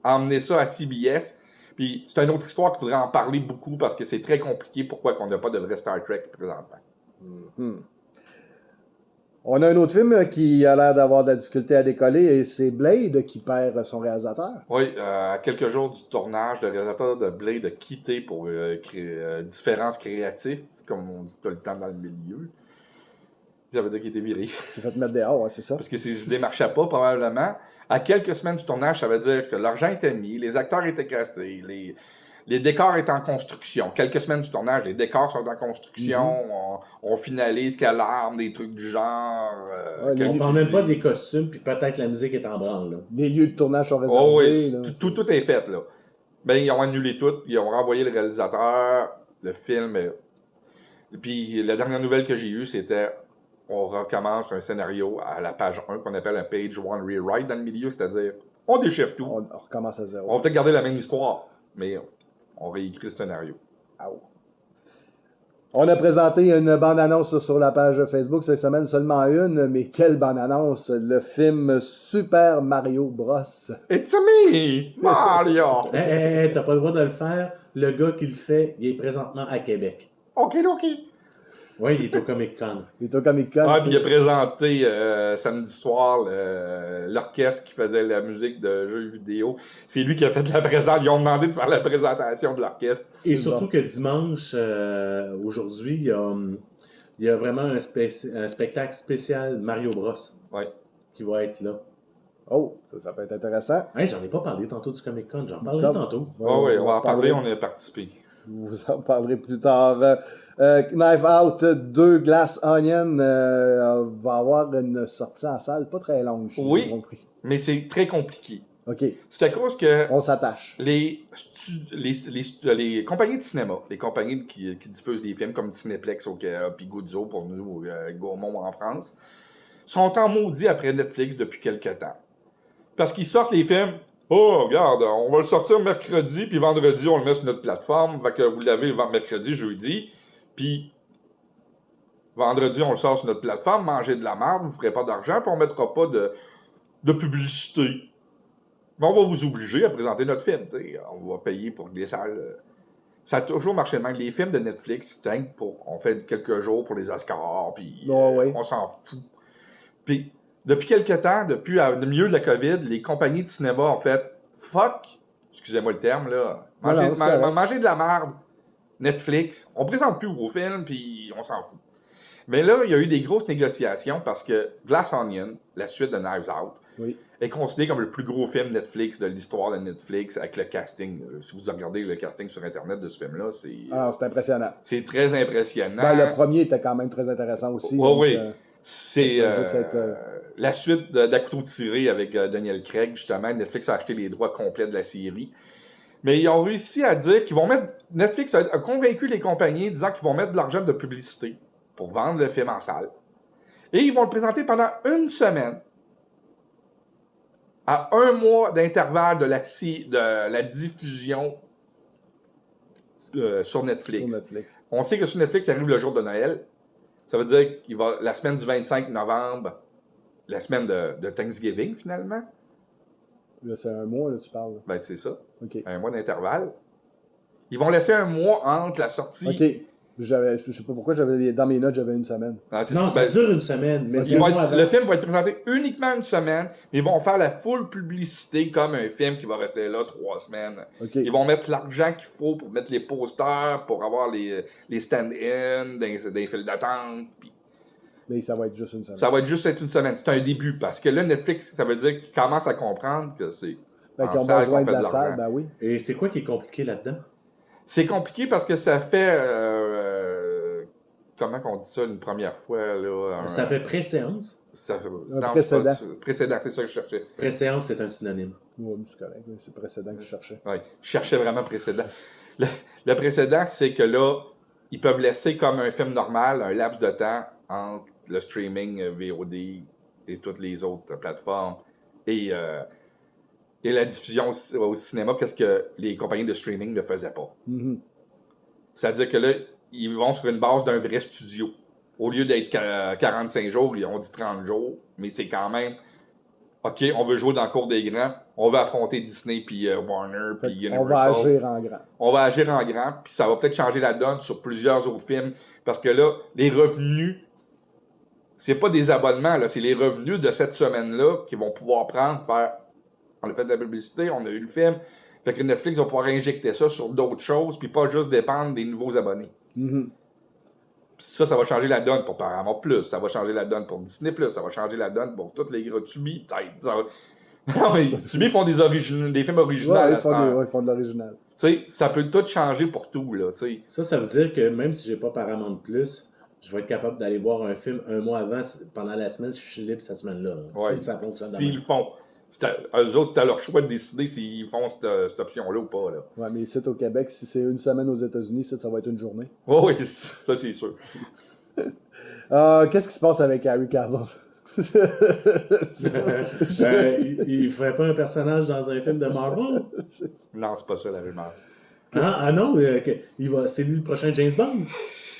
emmené ça à CBS. Puis c'est une autre histoire qu'il faudrait en parler beaucoup parce que c'est très compliqué pourquoi qu'on n'a pas de vrai Star Trek présentement. Mhm. On a un autre film qui a l'air d'avoir de la difficulté à décoller et c'est Blade qui perd son réalisateur. Oui, à quelques jours du tournage, le réalisateur de Blade a quitté pour différences créatives, comme on dit tout le temps dans le milieu. Ça veut dire qu'il était viré. Il s'est fait mettre dehors, ouais, c'est ça. Parce que ses idées marchaient pas, probablement. À quelques semaines du tournage, ça veut dire que l'argent était mis, les acteurs étaient castés, les décors étaient en construction. Quelques semaines du tournage, les décors sont en construction, on finalise quelle arme, des trucs du genre. Ouais, On parle même pas des costumes, puis peut-être la musique est en branle. Là. Les lieux de tournage sont réservés. Oh oui, là, tout est fait, là. Ben, ils ont annulé tout, ils ont renvoyé le réalisateur, le film. Puis la dernière nouvelle que j'ai eue, c'était on recommence un scénario à la page 1 qu'on appelle un page 1 rewrite dans le milieu, c'est-à-dire on déchire tout. on recommence à zéro. On va peut-être garder la même histoire, mais on réécrit le scénario. Au. On a présenté une bande-annonce sur la page Facebook cette semaine, seulement une, mais quelle bande-annonce! Le film Super Mario Bros. It's me, Mario! Hey, t'as pas le droit de le faire. Le gars qui le fait, il est présentement à Québec. Ok. Oui, il est au Comic-Con. Il est au Comic-Con. Ah, puis il a présenté samedi soir l'orchestre qui faisait la musique de jeux vidéo. C'est lui qui a fait la présentation. Ils ont demandé de faire la présentation de l'orchestre. Et surtout que dimanche, aujourd'hui, il y a vraiment un spectacle spécial Mario Bros. Ouais. Qui va être là. Oh, ça peut être intéressant. Hey, j'en ai pas parlé tantôt du Comic-Con, j'en parlerai tantôt. Oui, on va en parler, on a participé. Vous en parlerez plus tard. Knife Out 2 Glass Onion va avoir une sortie en salle pas très longue. Oui. J'ai compris. Mais c'est très compliqué. OK, C'est à cause que on s'attache. les compagnies de cinéma, les compagnies qui diffusent des films comme Cinéplex au Canada, puis Guzzo pour nous, Gaumont en France, sont en maudit après Netflix depuis quelques temps. Parce qu'ils sortent les films. Oh, regarde, on va le sortir mercredi, puis vendredi, on le met sur notre plateforme. Fait que vous l'avez mercredi, jeudi, puis vendredi, on le sort sur notre plateforme. Mangez de la merde, vous ne ferez pas d'argent, puis on ne mettra pas de publicité. Mais on va vous obliger à présenter notre film. T'sais. On va payer pour les salles. Ça a toujours marché de même. Les films de Netflix, on fait quelques jours pour les Oscars, puis on s'en fout. Puis, depuis quelques temps, depuis le milieu de la COVID, les compagnies de cinéma ont fait fuck, excusez-moi le terme, là, manger de la merde, Netflix, on présente plus vos films, puis on s'en fout. Mais là, il y a eu des grosses négociations parce que Glass Onion, la suite de Knives Out, est considéré comme le plus gros film Netflix de l'histoire de Netflix avec le casting. Si vous regardez le casting sur Internet de ce film-là, c'est impressionnant. C'est très impressionnant. Ben, le premier était quand même très intéressant aussi. Oui. C'est la suite d'À couteau tiré avec Daniel Craig, justement. Netflix a acheté les droits complets de la série. Mais ils ont réussi à dire qu'ils vont mettre... Netflix a convaincu les compagnies disant qu'ils vont mettre de l'argent de publicité pour vendre le film en salle. Et ils vont le présenter pendant une semaine. À 1 mois d'intervalle de la diffusion sur Netflix. On sait que sur Netflix, ça arrive le jour de Noël. Ça veut dire qu'il va la semaine du 25 novembre, la semaine de Thanksgiving, finalement. Là, c'est un mois, là, tu parles. Ben, c'est ça. OK. Un mois d'intervalle. Ils vont laisser un mois entre la sortie. OK. Je sais pas pourquoi, dans mes notes, j'avais une semaine. Non, ça dure une semaine. Mais le film va être présenté uniquement une semaine. Ils vont faire la full publicité comme un film qui va rester là 3 semaines. Okay. Ils vont mettre l'argent qu'il faut pour mettre les posters, pour avoir les stand-in, des files d'attente. Puis Mais ça va être juste une semaine. Ça va être juste une semaine. C'est un début. Parce que là, Netflix, ça veut dire qu'ils commencent à comprendre que c'est. Fait qu'ils ont salle besoin qu'on de fait la de salle, l'argent. ben oui. Et c'est quoi qui est compliqué là-dedans? C'est compliqué parce que ça fait. Comment qu'on dit ça une première fois? Là, Ça fait pré-séance. Précédent. Précédent, c'est ça que je cherchais. Pré-séance, c'est un synonyme. Oui, c'est correct. C'est le précédent que je cherchais. Oui, je cherchais vraiment précédent. Le précédent, c'est que là, ils peuvent laisser comme un film normal un laps de temps entre le streaming VOD et toutes les autres plateformes et la diffusion au cinéma, qu'est-ce que les compagnies de streaming ne faisaient pas. Mm-hmm. C'est-à-dire que là, ils vont sur une base d'un vrai studio. Au lieu d'être 45 jours, ils ont dit 30 jours, mais c'est quand même, OK, on veut jouer dans le cours des grands, on va affronter Disney, puis Warner, puis Universal. On va agir en grand. On va agir en grand, puis ça va peut-être changer la donne sur plusieurs autres films, parce que là, les revenus, c'est pas des abonnements, là, c'est les revenus de cette semaine-là qu'ils vont pouvoir prendre, faire, on a fait de la publicité, on a eu le film, fait que Netflix va pouvoir injecter ça sur d'autres choses, puis pas juste dépendre des nouveaux abonnés. Mm-hmm. Ça va changer la donne pour Paramount Plus, ça va changer la donne pour Disney Plus, ça va changer la donne pour toutes les gros Tubi, peut-être. Non, mais Tubi font des films originaux. Ouais, ils font de l'original. Tu sais, ça peut tout changer pour tout, là, tu sais. Ça veut dire que même si j'ai pas Paramount Plus, je vais être capable d'aller voir un film un mois avant, pendant la semaine, si je suis libre cette semaine-là. Ouais. Si ça fonctionne. S'ils le font. Eux autres, c'est à leur choix de décider s'ils font cette option-là ou pas, là. Ouais, mais ici au Québec, si c'est une semaine aux États-Unis, ça va être une journée. Oui, ça c'est sûr. Qu'est-ce qui se passe avec Harry Cavill? Il ferait pas un personnage dans un film de Marvel? Non, c'est pas ça la rumeur. Ah non, c'est lui le prochain James Bond?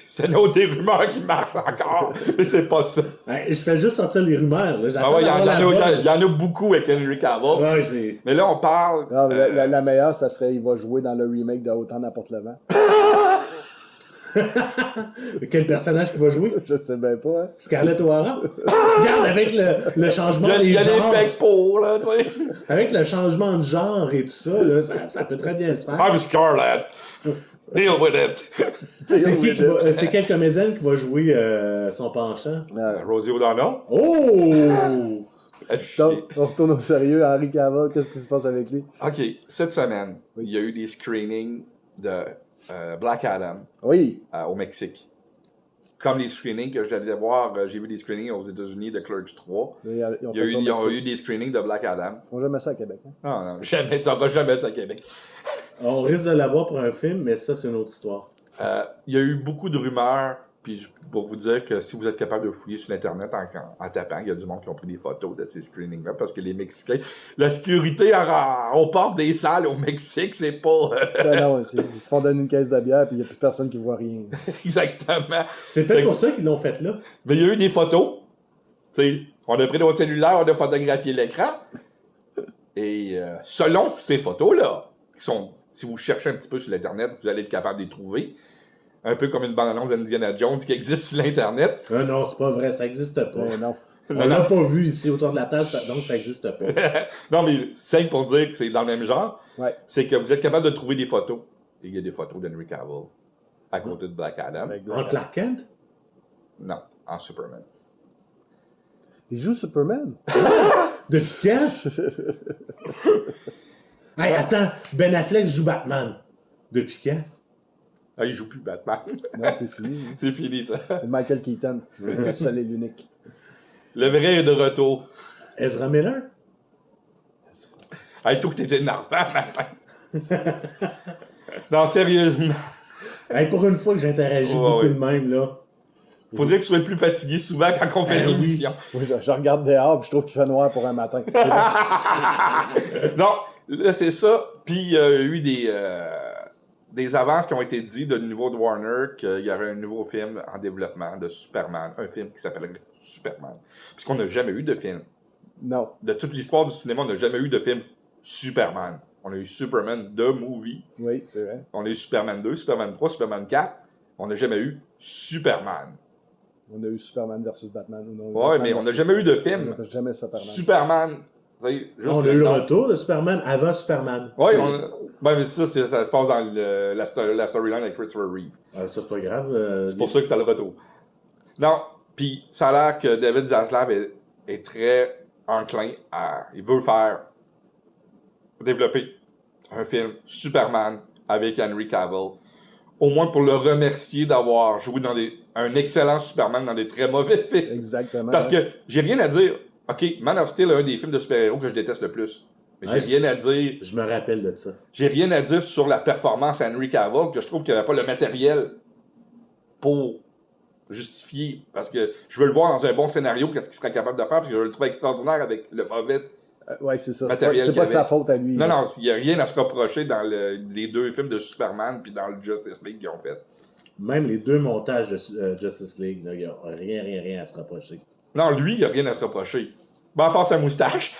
C'est une autre des rumeurs qui marchent encore, mais c'est pas ça. Je fais juste sortir les rumeurs. Là. Ah ouais, il y en a beaucoup avec Henry Cavill. Ouais, mais là, on parle... Non, la meilleure, ça serait il va jouer dans le remake de Autant n'importe le vent. Quel personnage qu'il va jouer? Je sais bien pas. Hein? Scarlett O'Hara? Regarde, avec le changement il y a des genres. des pecs pour, là, tu sais. Avec le changement de genre et tout ça, là, ça peut très bien se faire. I'm Scarlett. Deal with it. C'est quelle comédienne qui va jouer son penchant? Rosie O'Donnell. Oh! Donc, on retourne au sérieux. Henry Cavill, qu'est-ce qui se passe avec lui? OK, cette semaine, il y a eu des screenings de Black Adam Oui. au Mexique. Comme les screenings que j'allais voir, j'ai vu des screenings aux États-Unis de Clerks 3. Il y a eu des screenings de Black Adam. Ils font jamais ça à Québec. Hein? Non, jamais, tu n'auras jamais ça à Québec. On risque de l'avoir pour un film, mais ça, c'est une autre histoire. Il y a eu beaucoup de rumeurs, puis pour vous dire que si vous êtes capable de fouiller sur Internet en tapant, il y a du monde qui ont pris des photos de ces screenings-là, parce que les Mexicains, la sécurité aux portes des salles au Mexique, c'est pas... Non, ils se font donner une caisse de bière, puis il n'y a plus personne qui voit rien. Exactement. C'est peut-être pour ça qu'ils l'ont fait là. Mais il y a eu des photos. T'sais, on a pris notre cellulaire, on a photographié l'écran. Et selon ces photos-là, qui sont, si vous cherchez un petit peu sur l'Internet, vous allez être capable de les trouver. Un peu comme une bande-annonce d'Indiana Jones qui existe sur l'Internet. Non, c'est pas vrai, ça n'existe pas. Non. On l'a pas vu ici autour de la table, donc ça n'existe pas. Non, mais c'est pour dire que c'est dans le même genre. Ouais. C'est que vous êtes capable de trouver des photos. Et il y a des photos d'Henry Cavill à côté de Black Adam. En Clark Kent? Non, en Superman. Il joue Superman? Depuis quand? Hey, attends, Ben Affleck joue Batman. Depuis quand? Ah, il joue plus Batman. Non, c'est fini. Hein. C'est fini, ça. Michael Keaton, le seul et l'unique. Le vrai est de retour. Ezra Miller? Hey, toi, que t'étais énervant, matin. Non, sérieusement. Hey, pour une fois que j'interagis beaucoup de même, là. Faudrait que tu sois plus fatigué souvent quand on fait l'émission. Oui, je regarde dehors et je trouve qu'il fait noir pour un matin. Non, là, c'est ça. Puis, il y a eu des avances qui ont été dites de niveau de Warner qu'il y aurait un nouveau film en développement de Superman. Un film qui s'appellerait Superman. Puisqu'on n'a jamais eu de film. Non. De toute l'histoire du cinéma, on n'a jamais eu de film Superman. On a eu Superman The Movie. Oui, c'est vrai. On a eu Superman 2, Superman 3, Superman 4. On n'a jamais eu Superman. On a eu Superman versus Batman. Ouais, mais on n'a jamais eu de film. On n'a jamais Superman. Superman. On a eu le retour de Superman avant Superman. Oui, mais ça se passe dans la storyline avec Christopher Reeve. Ça, c'est pas grave. C'est pour ça que c'est le retour. Non, Puis ça a l'air que David Zaslav est très enclin à... Il veut développer un film Superman avec Henry Cavill. Au moins pour le remercier d'avoir joué dans un excellent Superman dans des très mauvais films. Exactement. Parce que j'ai rien à dire. OK, Man of Steel est un des films de super-héros que je déteste le plus. Mais j'ai rien à dire. Je me rappelle de ça. J'ai rien à dire sur la performance Henry Cavill, que je trouve qu'il n'avait pas le matériel pour justifier. Parce que je veux le voir dans un bon scénario, qu'est-ce qu'il serait capable de faire, parce que je le trouve extraordinaire avec le mauvais ouais, c'est ça. matériel C'est qu'il pas de sa avait. faute à lui. Non, là. non, il n'y a rien à se reprocher dans les deux films de Superman puis dans le Justice League qu'ils ont fait. Même les 2 montages de Justice League, il n'y a rien à se reprocher. Non, lui, il n'y a rien à se reprocher. Bon, à part sa moustache.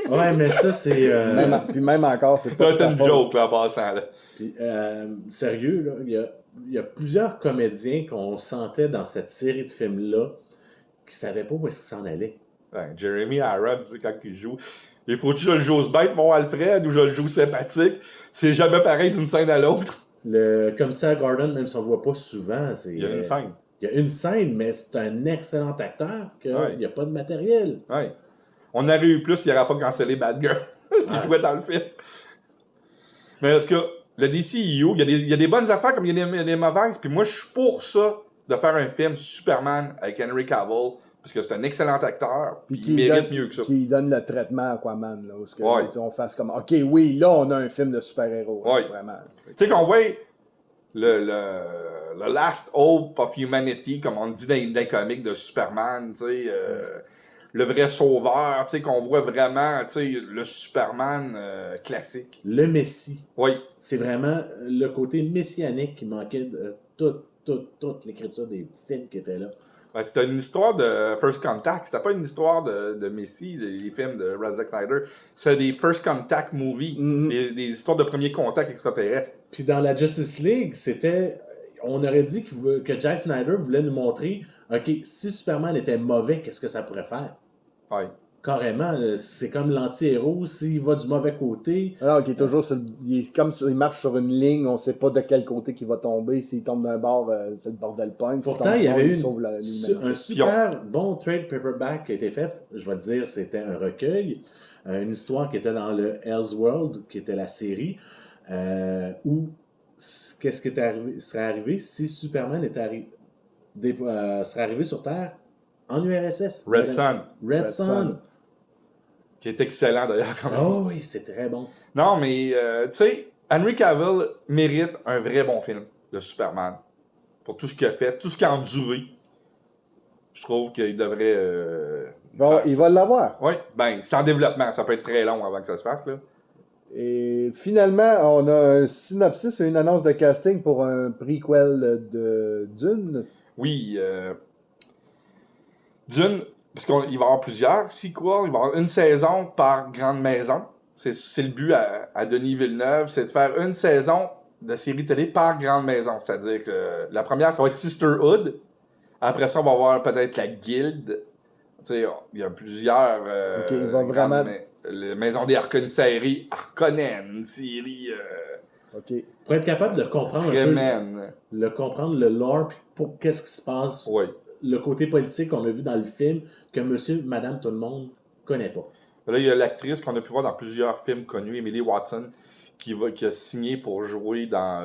Ouais, mais ça, c'est... Puis même encore, c'est pas Là, de c'est sa une faute. joke, là, en passant. Là. Puis, sérieux, là, il y a plusieurs comédiens qu'on sentait dans cette série de films-là qui savaient pas où est-ce qu'ils s'en allaient. Ouais, Jeremy Irons, quand il joue. Il faut que je le joue bête, mon Alfred, ou je le joue sympathique. C'est jamais pareil d'une scène à l'autre. Le commissaire Gordon, même si on ne le voit pas souvent, Il y a une scène. Il y a une scène, mais c'est un excellent acteur qu'il n'y a pas de matériel. Ouais. On aurait eu plus, il n'aurait pas cancellé Bad Girl. Il jouait dans le film. Mais en tout cas, le DCEU, il y a des bonnes affaires comme il y a des mauvaises. Puis moi, je suis pour ça, de faire un film Superman avec Henry Cavill. Parce que c'est un excellent acteur. Puis il mérite mieux que ça. Qui donne le traitement à Aquaman. Là, où ce que, Ouais. on fasse comme, OK, oui, là, on a un film de super-héros. Ouais. Là, vraiment. Tu sais qu'on voit le last hope of humanity, comme on dit dans les comics de Superman, tu sais, le vrai sauveur, tu sais, qu'on voit vraiment, tu sais, le Superman classique. Le Messie. Oui. C'est vraiment le côté messianique qui manquait de toute l'écriture des films qui étaient là. Ben, c'était une histoire de First Contact. C'était pas une histoire de Messi, les films de Zack Snyder. C'était des First Contact movies. Des histoires de premier contact extraterrestre. Puis dans la Justice League, on aurait dit que Jack Snyder voulait nous montrer, OK, si Superman était mauvais, qu'est-ce que ça pourrait faire? Ouais. Carrément, c'est comme l'anti-héros, s'il va du mauvais côté. Alors, qui est toujours il marche sur une ligne, on ne sait pas de quel côté il va tomber. S'il tombe d'un bord, c'est le bordel point. Pourtant, il y avait eu l'humanité. un super bon trade paperback qui a été fait. Je vais te dire, c'était un recueil. Une histoire qui était dans le Elseworld, qui était la série, où qu'est-ce qui serait arrivé si Superman serait arrivé sur Terre en URSS. Red Sun. Red Sun. Qui est excellent d'ailleurs. Quand même. Oh oui, c'est très bon. Non, mais tu sais, Henry Cavill mérite un vrai bon film de Superman. Pour tout ce qu'il a fait, tout ce qu'il a enduré. Je trouve qu'il devrait. Bon, il va l'avoir. Oui, ben, c'est en développement. Ça peut être très long avant que ça se fasse, là. Et finalement, on a un synopsis et une annonce de casting pour un prequel de Dune. Oui, Dune, parce qu'il va y avoir plusieurs sequels, il va y avoir une saison par grande maison. C'est le but à Denis Villeneuve, c'est de faire une saison de série télé par grande maison. C'est-à-dire que la première, ça va être Sisterhood. Après ça, on va avoir peut-être la Guilde. Tu sais, il y a plusieurs... Ok, il va vraiment... La Maison des Harkonnen, Harkonnen, une série... OK. Pour être capable de comprendre comprendre le lore, puis pour qu'est-ce qui se passe, Oui. le côté politique qu'on a vu dans le film, que monsieur, madame, tout le monde connaît pas. Là, il y a l'actrice qu'on a pu voir dans plusieurs films connus, Emily Watson, qui a signé pour jouer dans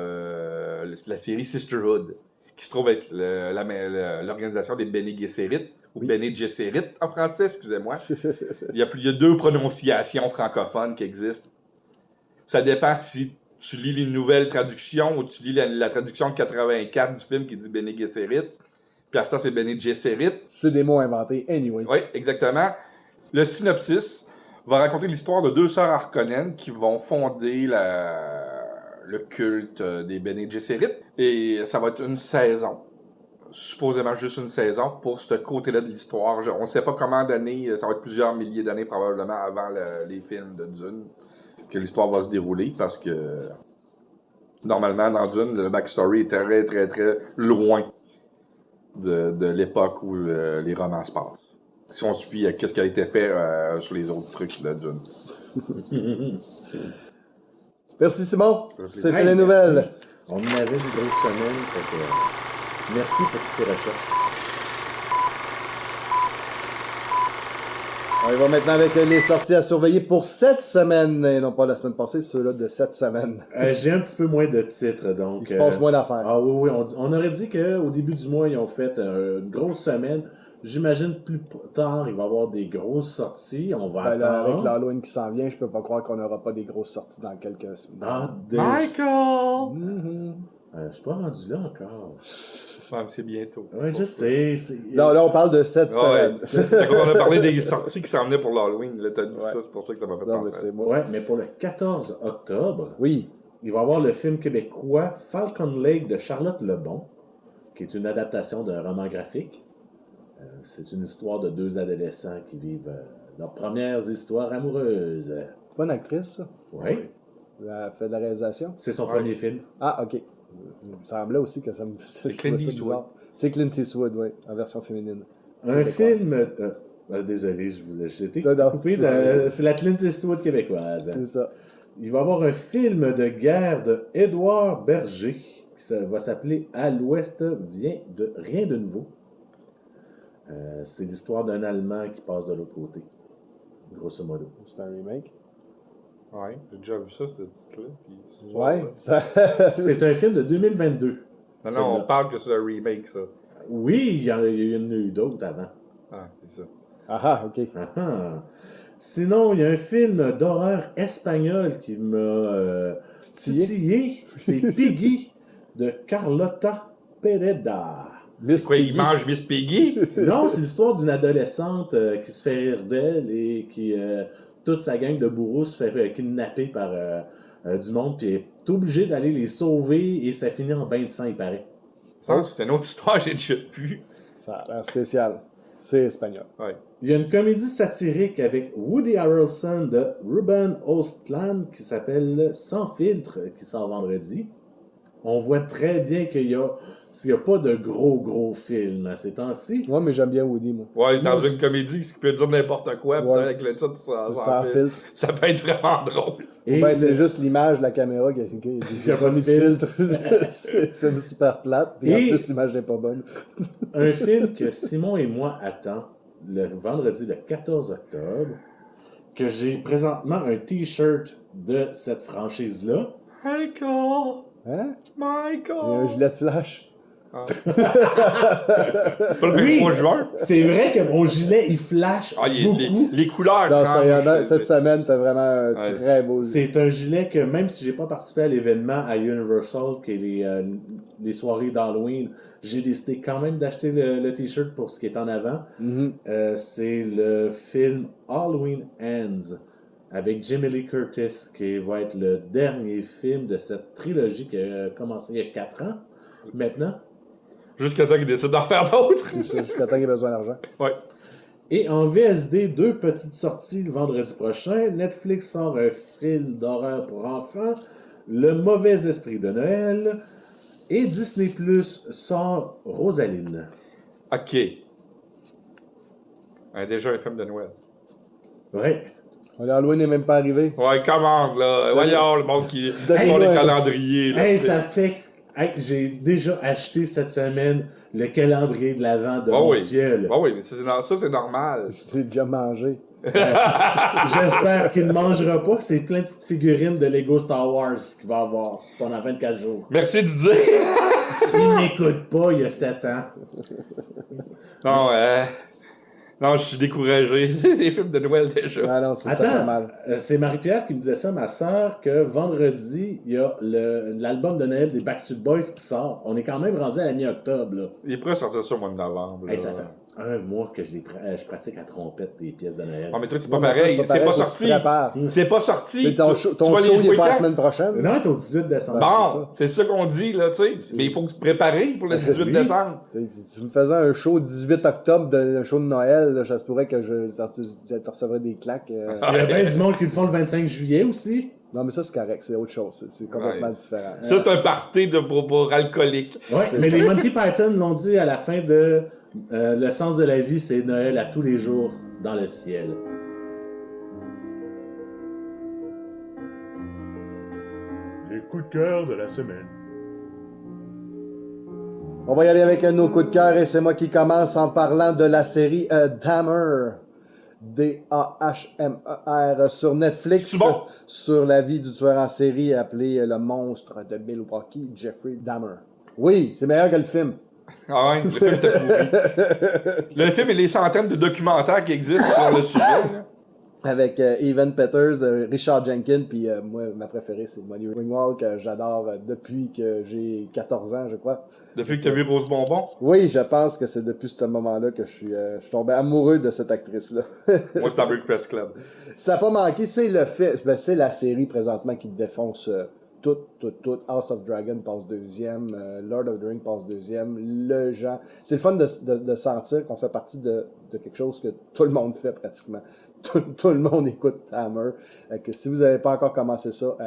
la série Sisterhood, qui se trouve être l'organisation des Bene Gesserit, ou Bene Gesserit en français, excusez-moi. Il y a 2 prononciations francophones qui existent. Ça dépend si tu lis les nouvelles traductions ou tu lis la traduction de 84 du film qui dit Bene Gesserit. Puis à ça, c'est Bene Gesserit. C'est des mots inventés, anyway. Oui, exactement. Le synopsis va raconter l'histoire de 2 sœurs Harkonnen qui vont fonder le culte des Bene Gesserit. Et ça va être une saison. Supposément juste une saison pour ce côté-là de l'histoire. On ne sait pas comment d'années, ça va être plusieurs milliers d'années probablement avant les films de Dune que l'histoire va se dérouler parce que normalement dans Dune, le backstory est très très très loin de l'époque où les romans se passent. Si on suit ce qui a été fait sur les autres trucs de Dune. Merci Simon. C'était Hey, les nouvelles. On en avait une grosse semaine. Merci pour toutes ces recherches. On y va maintenant avec les sorties à surveiller pour cette semaine, et non pas la semaine passée, ceux-là de cette semaine. J'ai un petit peu moins de titres, donc... Il se passe moins d'affaires. Ah oui, on aurait dit qu'au début du mois, ils ont fait une grosse semaine. J'imagine plus tard, il va y avoir des grosses sorties. On va Ben là, attendre. avec l'Halloween qui s'en vient, je peux pas croire qu'on n'aura pas des grosses sorties dans quelques semaines. Ah, Michael! Mhm. je suis pas rendu là encore. Ouais, mais c'est bientôt. Ouais, je sais. Non, là, on parle de cette Ouais, semaine. on a parlé des sorties qui s'en venaient pour l'Halloween. Là, t'as dit Ouais. ça, c'est pour ça que ça m'a fait Non, mais penser à c'est ça. moi. Ouais, mais pour le 14 octobre, Oui. il va y avoir le film québécois Falcon Lake de Charlotte Lebon, qui est une adaptation d'un roman graphique. C'est une histoire de deux adolescents qui vivent leurs premières histoires amoureuses. Bonne actrice, ça. Oui, Elle a fait de la réalisation. c'est son Ouais. premier film. Ah, ok. Il me semblait aussi que ça me faisait. C'est Clint Eastwood. C'est Clint Eastwood, oui, en version féminine. Un Québécoise. film... désolé, j'ai été Non, non, coupé. C'est la Clint Eastwood québécoise. C'est ça. Il va y avoir un film de guerre de Édouard Berger qui va s'appeler À l'Ouest vient de rien de nouveau. C'est l'histoire d'un Allemand qui passe de l'autre côté, grosso modo. C'est un remake. Ouais, j'ai déjà vu ça, ce titre-là. puis cette Ouais, histoire-là. ça. C'est un film de 2022. Non, non, on Celui-là. parle que c'est un remake, ça. Oui, il y en a eu d'autres avant. Ah, c'est ça. Ah, ok. Ah, ah. Sinon, il y a un film d'horreur espagnol qui m'a titillé. C'est Piggy de Carlota Pereda. Miss Quoi, il Piggy. mange Miss Piggy? Non, c'est l'histoire d'une adolescente qui se fait rire d'elle et qui, toute sa gang de bourreaux se fait kidnapper par du monde, puis elle est obligée d'aller les sauver et ça finit en bain de sang, il paraît. Ça, c'est une autre histoire, j'ai déjà vu. Ça a l'air spécial. C'est espagnol. Ouais. Il y a une comédie satirique avec Woody Harrelson de Ruben Östlund qui s'appelle Sans filtre, qui sort vendredi. On voit très bien qu'il y a pas de gros films à ces temps-ci. Moi, mais j'aime bien Woody, moi. Ouais, dans une comédie, ce qui peut dire n'importe quoi, Ouais. peut-être avec le titre sans Sans filtre. filtre. Ça peut être vraiment drôle. Et Ben, c'est le- juste l'image de la caméra qui a dit Il y a pas de filtre. C'est un film super plate. Et en Et- plus, l'image n'est pas bonne. un film que Simon et moi attendons le vendredi le 14 octobre, que j'ai présentement un t-shirt de cette franchise-là. Michael! Hein? Il y a Michael! un gilet de flash. Ah. C'est pas le Oui. 23 juin? C'est vrai que mon gilet, il flash Ah, beaucoup. les couleurs Non, tranchent. sérieusement, cette semaine, t'as vraiment un Ouais. très beau gilet. C'est un gilet que même si j'ai pas participé à l'événement à Universal, qui est les soirées d'Halloween, j'ai décidé quand même d'acheter le t-shirt pour ce qui est en avant. Mhm. C'est le film Halloween Ends avec Jamie Lee Curtis, qui va être le dernier film de cette trilogie qui a commencé il y a 4 ans maintenant. Jusqu'à temps qu'ils décident d'en faire d'autres. C'est ça, jusqu'à temps qu'il ait besoin d'argent. Ouais. Et en VSD, 2 petites sorties le vendredi prochain. Netflix sort un film d'horreur pour enfants, Le Mauvais Esprit de Noël. Et Disney Plus sort Rosaline. OK. Déjà un film de Noël. Ouais. L'Halloween n'est même pas arrivé. Ouais, commande, là. Voyons, le monde qui Donnez-moi font les un- calendriers. Là, Hey, tu sais. ça fait... Hey, j'ai déjà acheté cette semaine le calendrier de l'Avent de Ah mon oui. fiel. Ah oui, mais ça, c'est normal. J'ai déjà mangé. J'espère qu'il ne mangera pas. C'est plein de petites figurines de Lego Star Wars qu'il va avoir pendant 24 jours. Merci de dire. Il m'écoute pas, il y a 7 ans. Non, non, je suis découragé. Les films de Noël déjà. Ah non, ça fait Attends, mal. c'est Marie-Pierre qui me disait ça, ma soeur, que vendredi, il y a l'album de Noël des Backstreet Boys qui sort. On est quand même rendu à la mi-octobre, là. Il est prêt à sortir ça au mois de novembre. Hey, là. ça fait un mois que je pratique à trompette des pièces de Noël. Ah, mais toi, c'est Ouais, pas mais toi, pareil. C'est pas faut que tu sorti. te prépares. C'est pas sorti. Mais ton Tu- show, tu ton vas les show, il jouer est pas la quand? semaine prochaine. Non, t'es au 18 décembre. Bon, c'est ça qu'on dit, là, tu sais. Mais il faut que tu te prépares pour le Ben, c'est 18 ça. décembre. Si tu me faisais un show le 18 octobre, un show de Noël, là, ça se pourrait que je te recevrais des claques. Il y a bien du monde qui le font le 25 juillet aussi. Non, mais ça, c'est correct, c'est autre chose. C'est complètement Ouais. différent. Ça, c'est un party pour alcoolique. Ouais, C'est mais ça. les Monty Python l'ont dit à la fin de Le sens de la vie, c'est Noël à tous les jours dans le ciel. Les coups de cœur de la semaine. On va y aller avec nos coups de cœur et c'est moi qui commence en parlant de la série Dahmer. Dahmer sur Netflix. C'est bon. Sur la vie du tueur en série appelé le monstre de Milwaukee, Jeffrey Dahmer. Oui, c'est meilleur que le film. Ah ouais, le film était pourri. Le film et les centaines de documentaires qui existent sur le sujet. Là. Avec Evan Peters, Richard Jenkins, puis moi, ma préférée, c'est Molly Ringwald, que j'adore depuis que j'ai 14 ans, je crois. Depuis que tu as vu Rose Bonbon, Oui, je pense que c'est depuis ce moment-là que je suis tombé amoureux de cette actrice-là. moi c'est dans Breakfast Club. Si t'as pas manqué, c'est le fait, c'est la série présentement qui défonce tout. House of Dragon passe deuxième, Lord of the Rings passe deuxième, le genre. C'est le fun de sentir qu'on fait partie de quelque chose que tout le monde fait pratiquement. Tout le monde écoute Hammer. Que si vous n'avez pas encore commencé ça,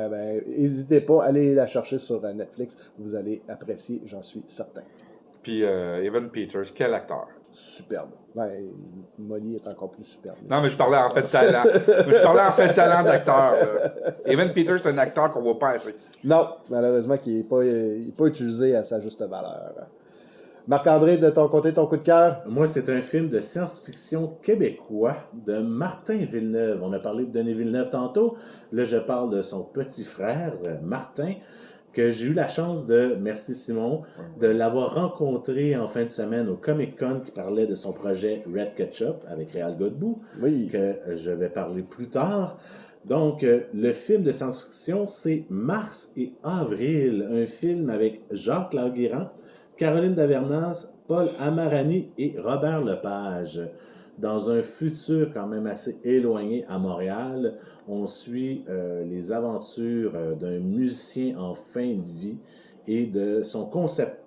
n'hésitez pas, allez la chercher sur Netflix. Vous allez apprécier, j'en suis certain. Puis Evan Peters, quel acteur. Superbe. Ouais, Molly est encore plus superbe. Non, mais je parlais en fait de talent. Je parlais en fait de talent d'acteur. Evan Peters, c'est un acteur qu'on voit pas assez. Non, malheureusement, il n'est pas utilisé à sa juste valeur. Marc-André, de ton côté, ton coup de cœur? Moi, c'est un film de science-fiction québécois de Martin Villeneuve. On a parlé de Denis Villeneuve tantôt. Là, je parle de son petit frère, Martin, que j'ai eu la chance merci Simon, de l'avoir rencontré en fin de semaine au Comic-Con qui parlait de son projet Red Ketchup avec Réal Godbout, Oui. que je vais parler plus tard. Donc, le film de science-fiction, c'est Mars et Avril, un film avec Jacques Laguérand, Caroline Davernas, Paul Amarani et Robert Lepage. Dans un futur quand même assez éloigné à Montréal, on suit les aventures d'un musicien en fin de vie et de son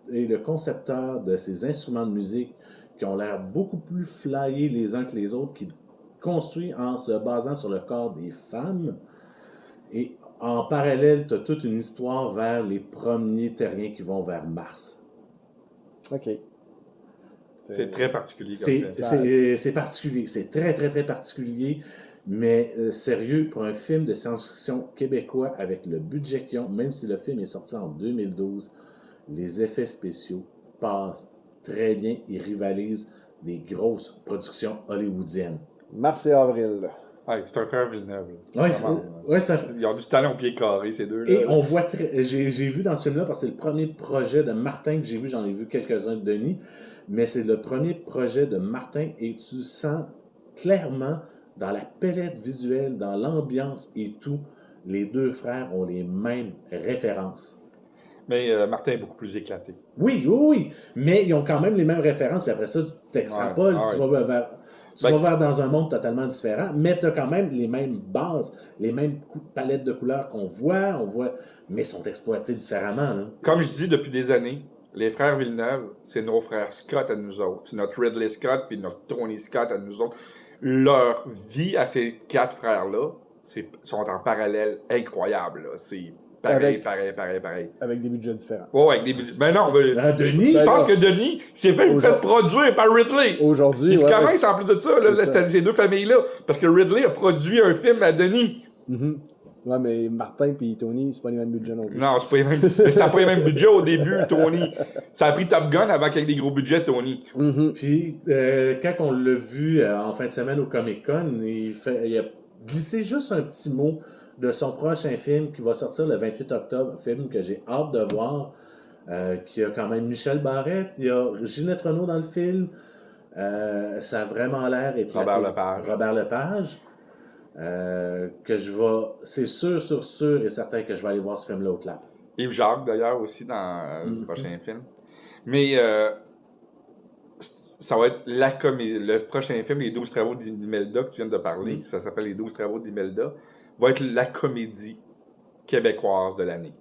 le concepteur de ses instruments de musique qui ont l'air beaucoup plus flyés les uns que les autres, qui construit en se basant sur le corps des femmes. Et en parallèle, tu as toute une histoire vers les premiers terriens qui vont vers Mars. OK. C'est très particulier. C'est particulier. C'est très, très, très particulier. Mais sérieux, pour un film de science-fiction québécois avec le budget qu'ils ont, même si le film est sorti en 2012, les effets spéciaux passent très bien. Ils rivalisent des grosses productions hollywoodiennes. Mars et Avril. Ouais, c'est un frère Villeneuve. Ouais, Ils ont du talent au pied carré, ces deux-là. Et on voit j'ai vu dans ce film-là, parce que c'est le premier projet de Martin que j'ai vu, j'en ai vu quelques-uns de Denis, mais c'est le premier projet de Martin et tu sens clairement dans la palette visuelle, dans l'ambiance et tout, les deux frères ont les mêmes références. Mais Martin est beaucoup plus éclaté. Oui, mais ils ont quand même les mêmes références, puis après ça, tu t'extrapoles, tu vas vers dans un monde totalement différent, mais tu as quand même les mêmes bases, les mêmes palettes de couleurs qu'on voit, mais sont exploitées différemment. Là. Comme je dis depuis des années, les frères Villeneuve, c'est nos frères Scott à nous autres. C'est notre Ridley Scott puis notre Tony Scott à nous autres. Leur vie à ces quatre frères-là sont en parallèle incroyable. Là. C'est pareil. Avec des budgets différents. Ouais, avec des budgets. Ben non, Denis, je pense que Denis s'est fait produire par Ridley. Aujourd'hui, il se commence en plus de ça, là, c'était ces deux familles-là. Parce que Ridley a produit un film à Denis. Mm-hmm. Ouais, mais Martin et Tony, c'est pas les mêmes budgets non plus. Non, c'est pas les mêmes. C'était pas les mêmes budgets au début, Tony. Ça a pris Top Gun avant qu'il y ait des gros budgets, Tony. Mm-hmm. Puis, quand on l'a vu en fin de semaine au Comic-Con, il a glissé juste un petit mot de son prochain film qui va sortir le 28 octobre, un film que j'ai hâte de voir, qui a quand même Michel Barrette, il y a Ginette Renault dans le film, ça a vraiment l'air éclaté. Robert Lepage. C'est sûr et certain que je vais aller voir ce film-là au clap. Yves Jacques, d'ailleurs, aussi, dans le prochain film. Mais ça va être la comédie. Le prochain film, Les 12 travaux d'Imelda, que tu viens de parler, ça s'appelle Les 12 travaux d'Imelda, va être la comédie québécoise de l'année.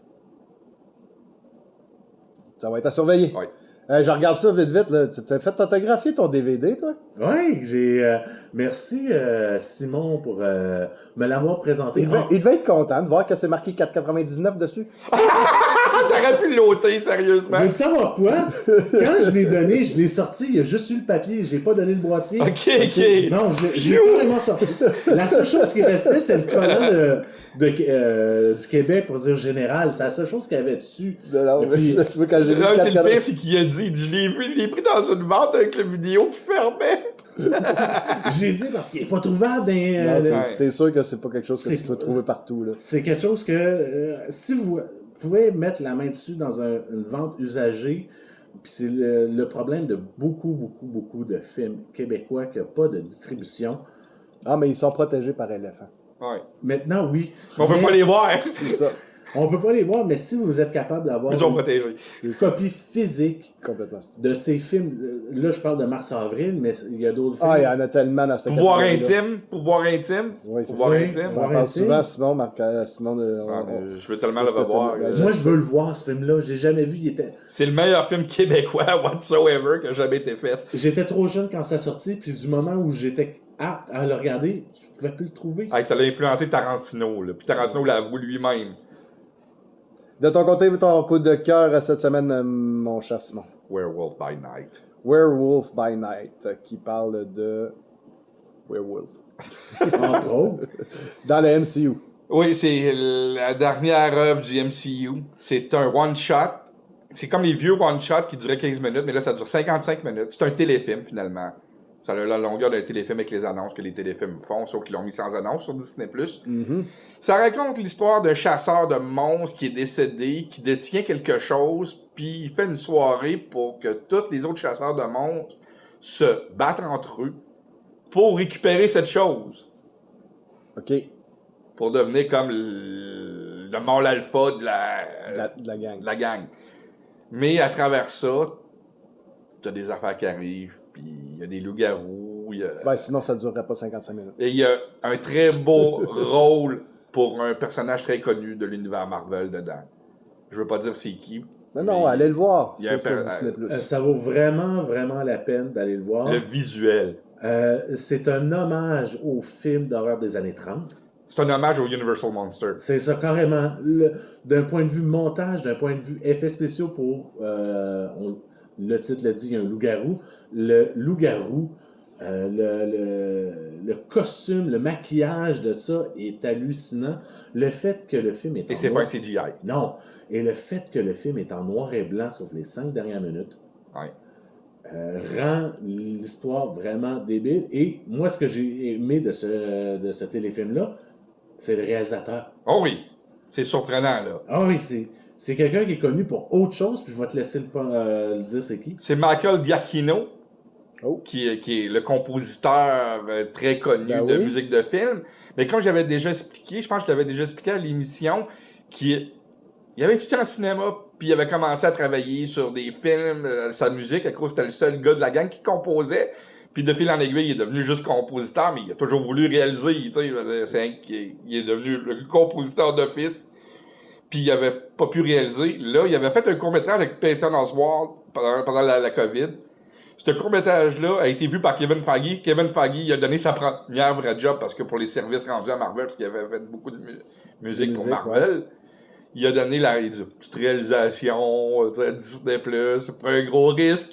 Ça va être à surveiller. Oui. Je regarde ça vite. Là. Tu t'as fait autographier ton DVD, toi? Oui, merci Simon pour me l'avoir présenté. Il devait être content de voir que c'est marqué 4,99 dessus. T'aurais pu l'ôter, sérieusement. Veux-tu savoir quoi? Quand je l'ai donné, je l'ai sorti, il y a juste eu le papier, j'ai pas donné le boîtier. OK. Non, je l'ai carrément sorti. La seule chose qui restait, c'est le collant du Québec pour dire général. C'est la seule chose qu'il y avait dessus. Non, puis, quand j'ai vu le pire, c'est qu'il a dit, je l'ai pris dans une vente avec la vidéo qui fermait. Je l'ai dit parce qu'il n'est pas trouvable dans... Non, c'est sûr que c'est pas quelque chose que c'est- tu peux trouver partout. Là. C'est quelque chose que, si vous pouvez mettre la main dessus dans une vente usagée, puis c'est le problème de beaucoup de films québécois qui n'ont pas de distribution. Ah, mais ils sont protégés par LFA. Ouais. Maintenant, oui. Mais on peut pas les voir. C'est ça. On peut pas les voir, mais si vous êtes capable d'avoir Ils sont une protégés. copie physique Complètement. de ces films, là je parle de mars-avril, mais il y a d'autres films. Ah, il y en a tellement dans cette Pouvoir catégorie-là. intime. Pouvoir intime. Oui, c'est Pouvoir vrai. intime. On en Pouvoir parle intime. souvent, Simon, Simon Ah, mais je veux tellement le C'était revoir. fait- Moi, je veux le voir, ce film-là. Je l'ai jamais vu. C'est le meilleur film québécois whatsoever qui a jamais été fait. J'étais trop jeune quand ça sortit, puis du moment où j'étais apte à le regarder, tu pouvais plus le trouver. Hey, ça l'a influencé Tarantino. Là. Puis Tarantino l'a avoué lui-même. De ton côté, ton coup de cœur cette semaine, mon cher Simon. Werewolf by Night. Werewolf by Night, qui parle de werewolf. Entre autres. Dans le MCU. Oui, c'est la dernière œuvre du MCU. C'est un one-shot. C'est comme les vieux one-shots qui duraient 15 minutes, mais là, ça dure 55 minutes. C'est un téléfilm, finalement. Ça a la longueur d'un téléfilm avec les annonces que les téléfilms font, sauf qu'ils l'ont mis sans annonce sur Disney+. Ça raconte l'histoire d'un chasseur de monstres qui est décédé, qui détient quelque chose, puis il fait une soirée pour que tous les autres chasseurs de monstres se battent entre eux pour récupérer cette chose. OK. Pour devenir comme le mâle alpha de La gang. de la gang. Mais à travers ça, t'as des affaires qui arrivent, puis il y a des loups-garous, Ben, sinon, ça ne durerait pas 55 minutes. et il y a un très beau rôle pour un personnage très connu de l'univers Marvel dedans. Je veux pas dire c'est qui. Mais non, mais allez le voir. il y a C'est un sur Disney+. Ça vaut vraiment la peine d'aller le voir. Le visuel. C'est un hommage au film d'horreur des années 30. C'est un hommage au Universal Monster. C'est ça, carrément. D'un point de vue montage, d'un point de vue effets spéciaux pour... le titre le dit, il y a un loup-garou. Le loup-garou, le costume, le maquillage de ça est hallucinant. Le fait que le film est Et c'est pas un CGI. Non. Et le fait que le film est en noir et blanc, sauf les 5 dernières minutes, Ouais. rend l'histoire vraiment débile. Et moi, ce que j'ai aimé de ce téléfilm-là, c'est le réalisateur. Oh oui, c'est surprenant, là. Ah oui, c'est quelqu'un qui est connu pour autre chose, puis je vais te laisser le dire c'est qui. C'est Michael Giacchino, Oh. qui est le compositeur très connu Ben de oui. musique de film. Mais comme j'avais déjà expliqué, je pense que je l'avais déjà expliqué à l'émission, il avait étudié en cinéma, puis il avait commencé à travailler sur des films, sa musique, à cause c'était le seul gars de la gang qui composait. Puis de fil en aiguille, il est devenu juste compositeur, mais il a toujours voulu réaliser. Tu sais, il est devenu le compositeur d'office. Puis il avait pas pu réaliser. Là, il avait fait un court-métrage avec Peyton Oswalt pendant la COVID. Ce court-métrage-là a été vu par Kevin Feige. Kevin Feige, il a donné sa première vraie job parce que pour les services rendus à Marvel, parce qu'il avait fait beaucoup de musique pour Marvel, il a donné la petite réalisation, Disney+, c'est pas un gros risque.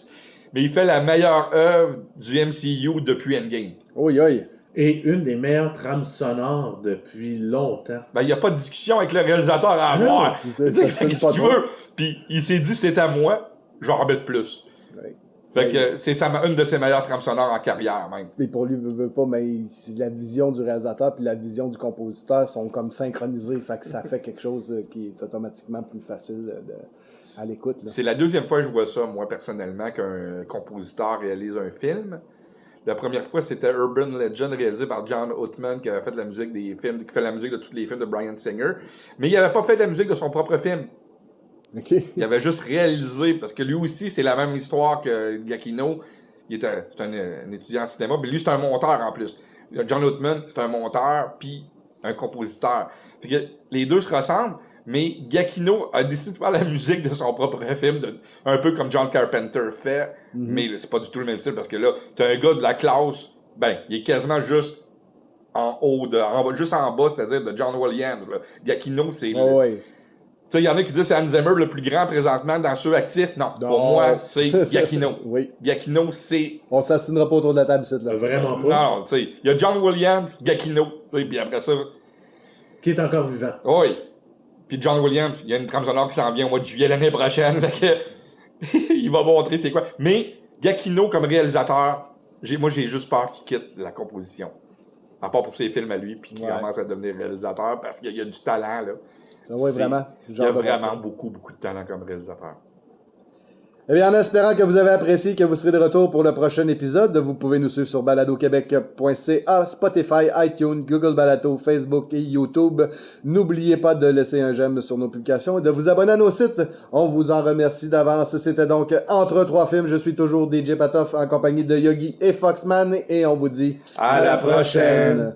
Mais il fait la meilleure œuvre du MCU depuis Endgame. Oui, oui. Et une des meilleures trames sonores depuis longtemps. Ben, il n'y a pas de discussion avec le réalisateur à Non, avoir. ça Qu'est-ce sonne pas qu'il trop. veut? Puis il s'est dit, c'est à moi, j'en remets plus. Ouais. Fait que c'est une de ses meilleures trames sonores en carrière, même. Et pour lui, veut pas, mais c'est la vision du réalisateur puis la vision du compositeur sont comme synchronisées. Fait que ça fait quelque chose qui est automatiquement plus facile à l'écoute. Là. C'est la deuxième fois que je vois ça, moi, personnellement, qu'un compositeur réalise un film. La première fois, c'était Urban Legend, réalisé par John Ottman, qui avait fait la musique des films, qui fait la musique de tous les films de Bryan Singer. Mais il n'avait pas fait la musique de son propre film. OK. Il avait juste réalisé, parce que lui aussi, c'est la même histoire que Giacchino. C'est un étudiant en cinéma, mais lui, c'est un monteur en plus. John Ottman, c'est un monteur, puis un compositeur. Fait que les deux se ressemblent, mais Giacchino a décidé de faire la musique de son propre film, un peu comme John Carpenter fait, mais c'est pas du tout le même style, parce que là, t'as un gars de la classe, ben, il est quasiment juste en haut, juste en bas, c'est-à-dire de John Williams. Là. Giacchino, c'est... Oh, ouais. Tu sais, il y en a qui disent que c'est Hans Zimmer le plus grand présentement dans ceux actifs. Non, Non. pour moi, c'est Giacchino. Oui. Giacchino, c'est... On s'assinera pas autour de la table ici. Là. Vraiment pas. Non, tu sais, il y a John Williams, Giacchino, tu sais, puis après ça... Qui est encore vivant. Oui. Puis John Williams, il y a une trame sonore qui s'en vient au mois de juillet l'année prochaine, fait que... il va montrer c'est quoi. Mais Giacchino, comme réalisateur, Moi, j'ai juste peur qu'il quitte la composition. À part pour ses films à lui, puis qu'il Ouais. commence à devenir réalisateur, parce qu'il y a du talent, là. Oui, vraiment. Il y a vraiment beaucoup de talent comme réalisateur. Eh bien, en espérant que vous avez apprécié, que vous serez de retour pour le prochain épisode, vous pouvez nous suivre sur baladoquebec.ca, Spotify, iTunes, Google Balado, Facebook et YouTube. N'oubliez pas de laisser un j'aime sur nos publications et de vous abonner à nos sites. On vous en remercie d'avance. C'était donc Entre trois films. Je suis toujours DJ Patoff en compagnie de Yogi et Foxman et on vous dit À la prochaine.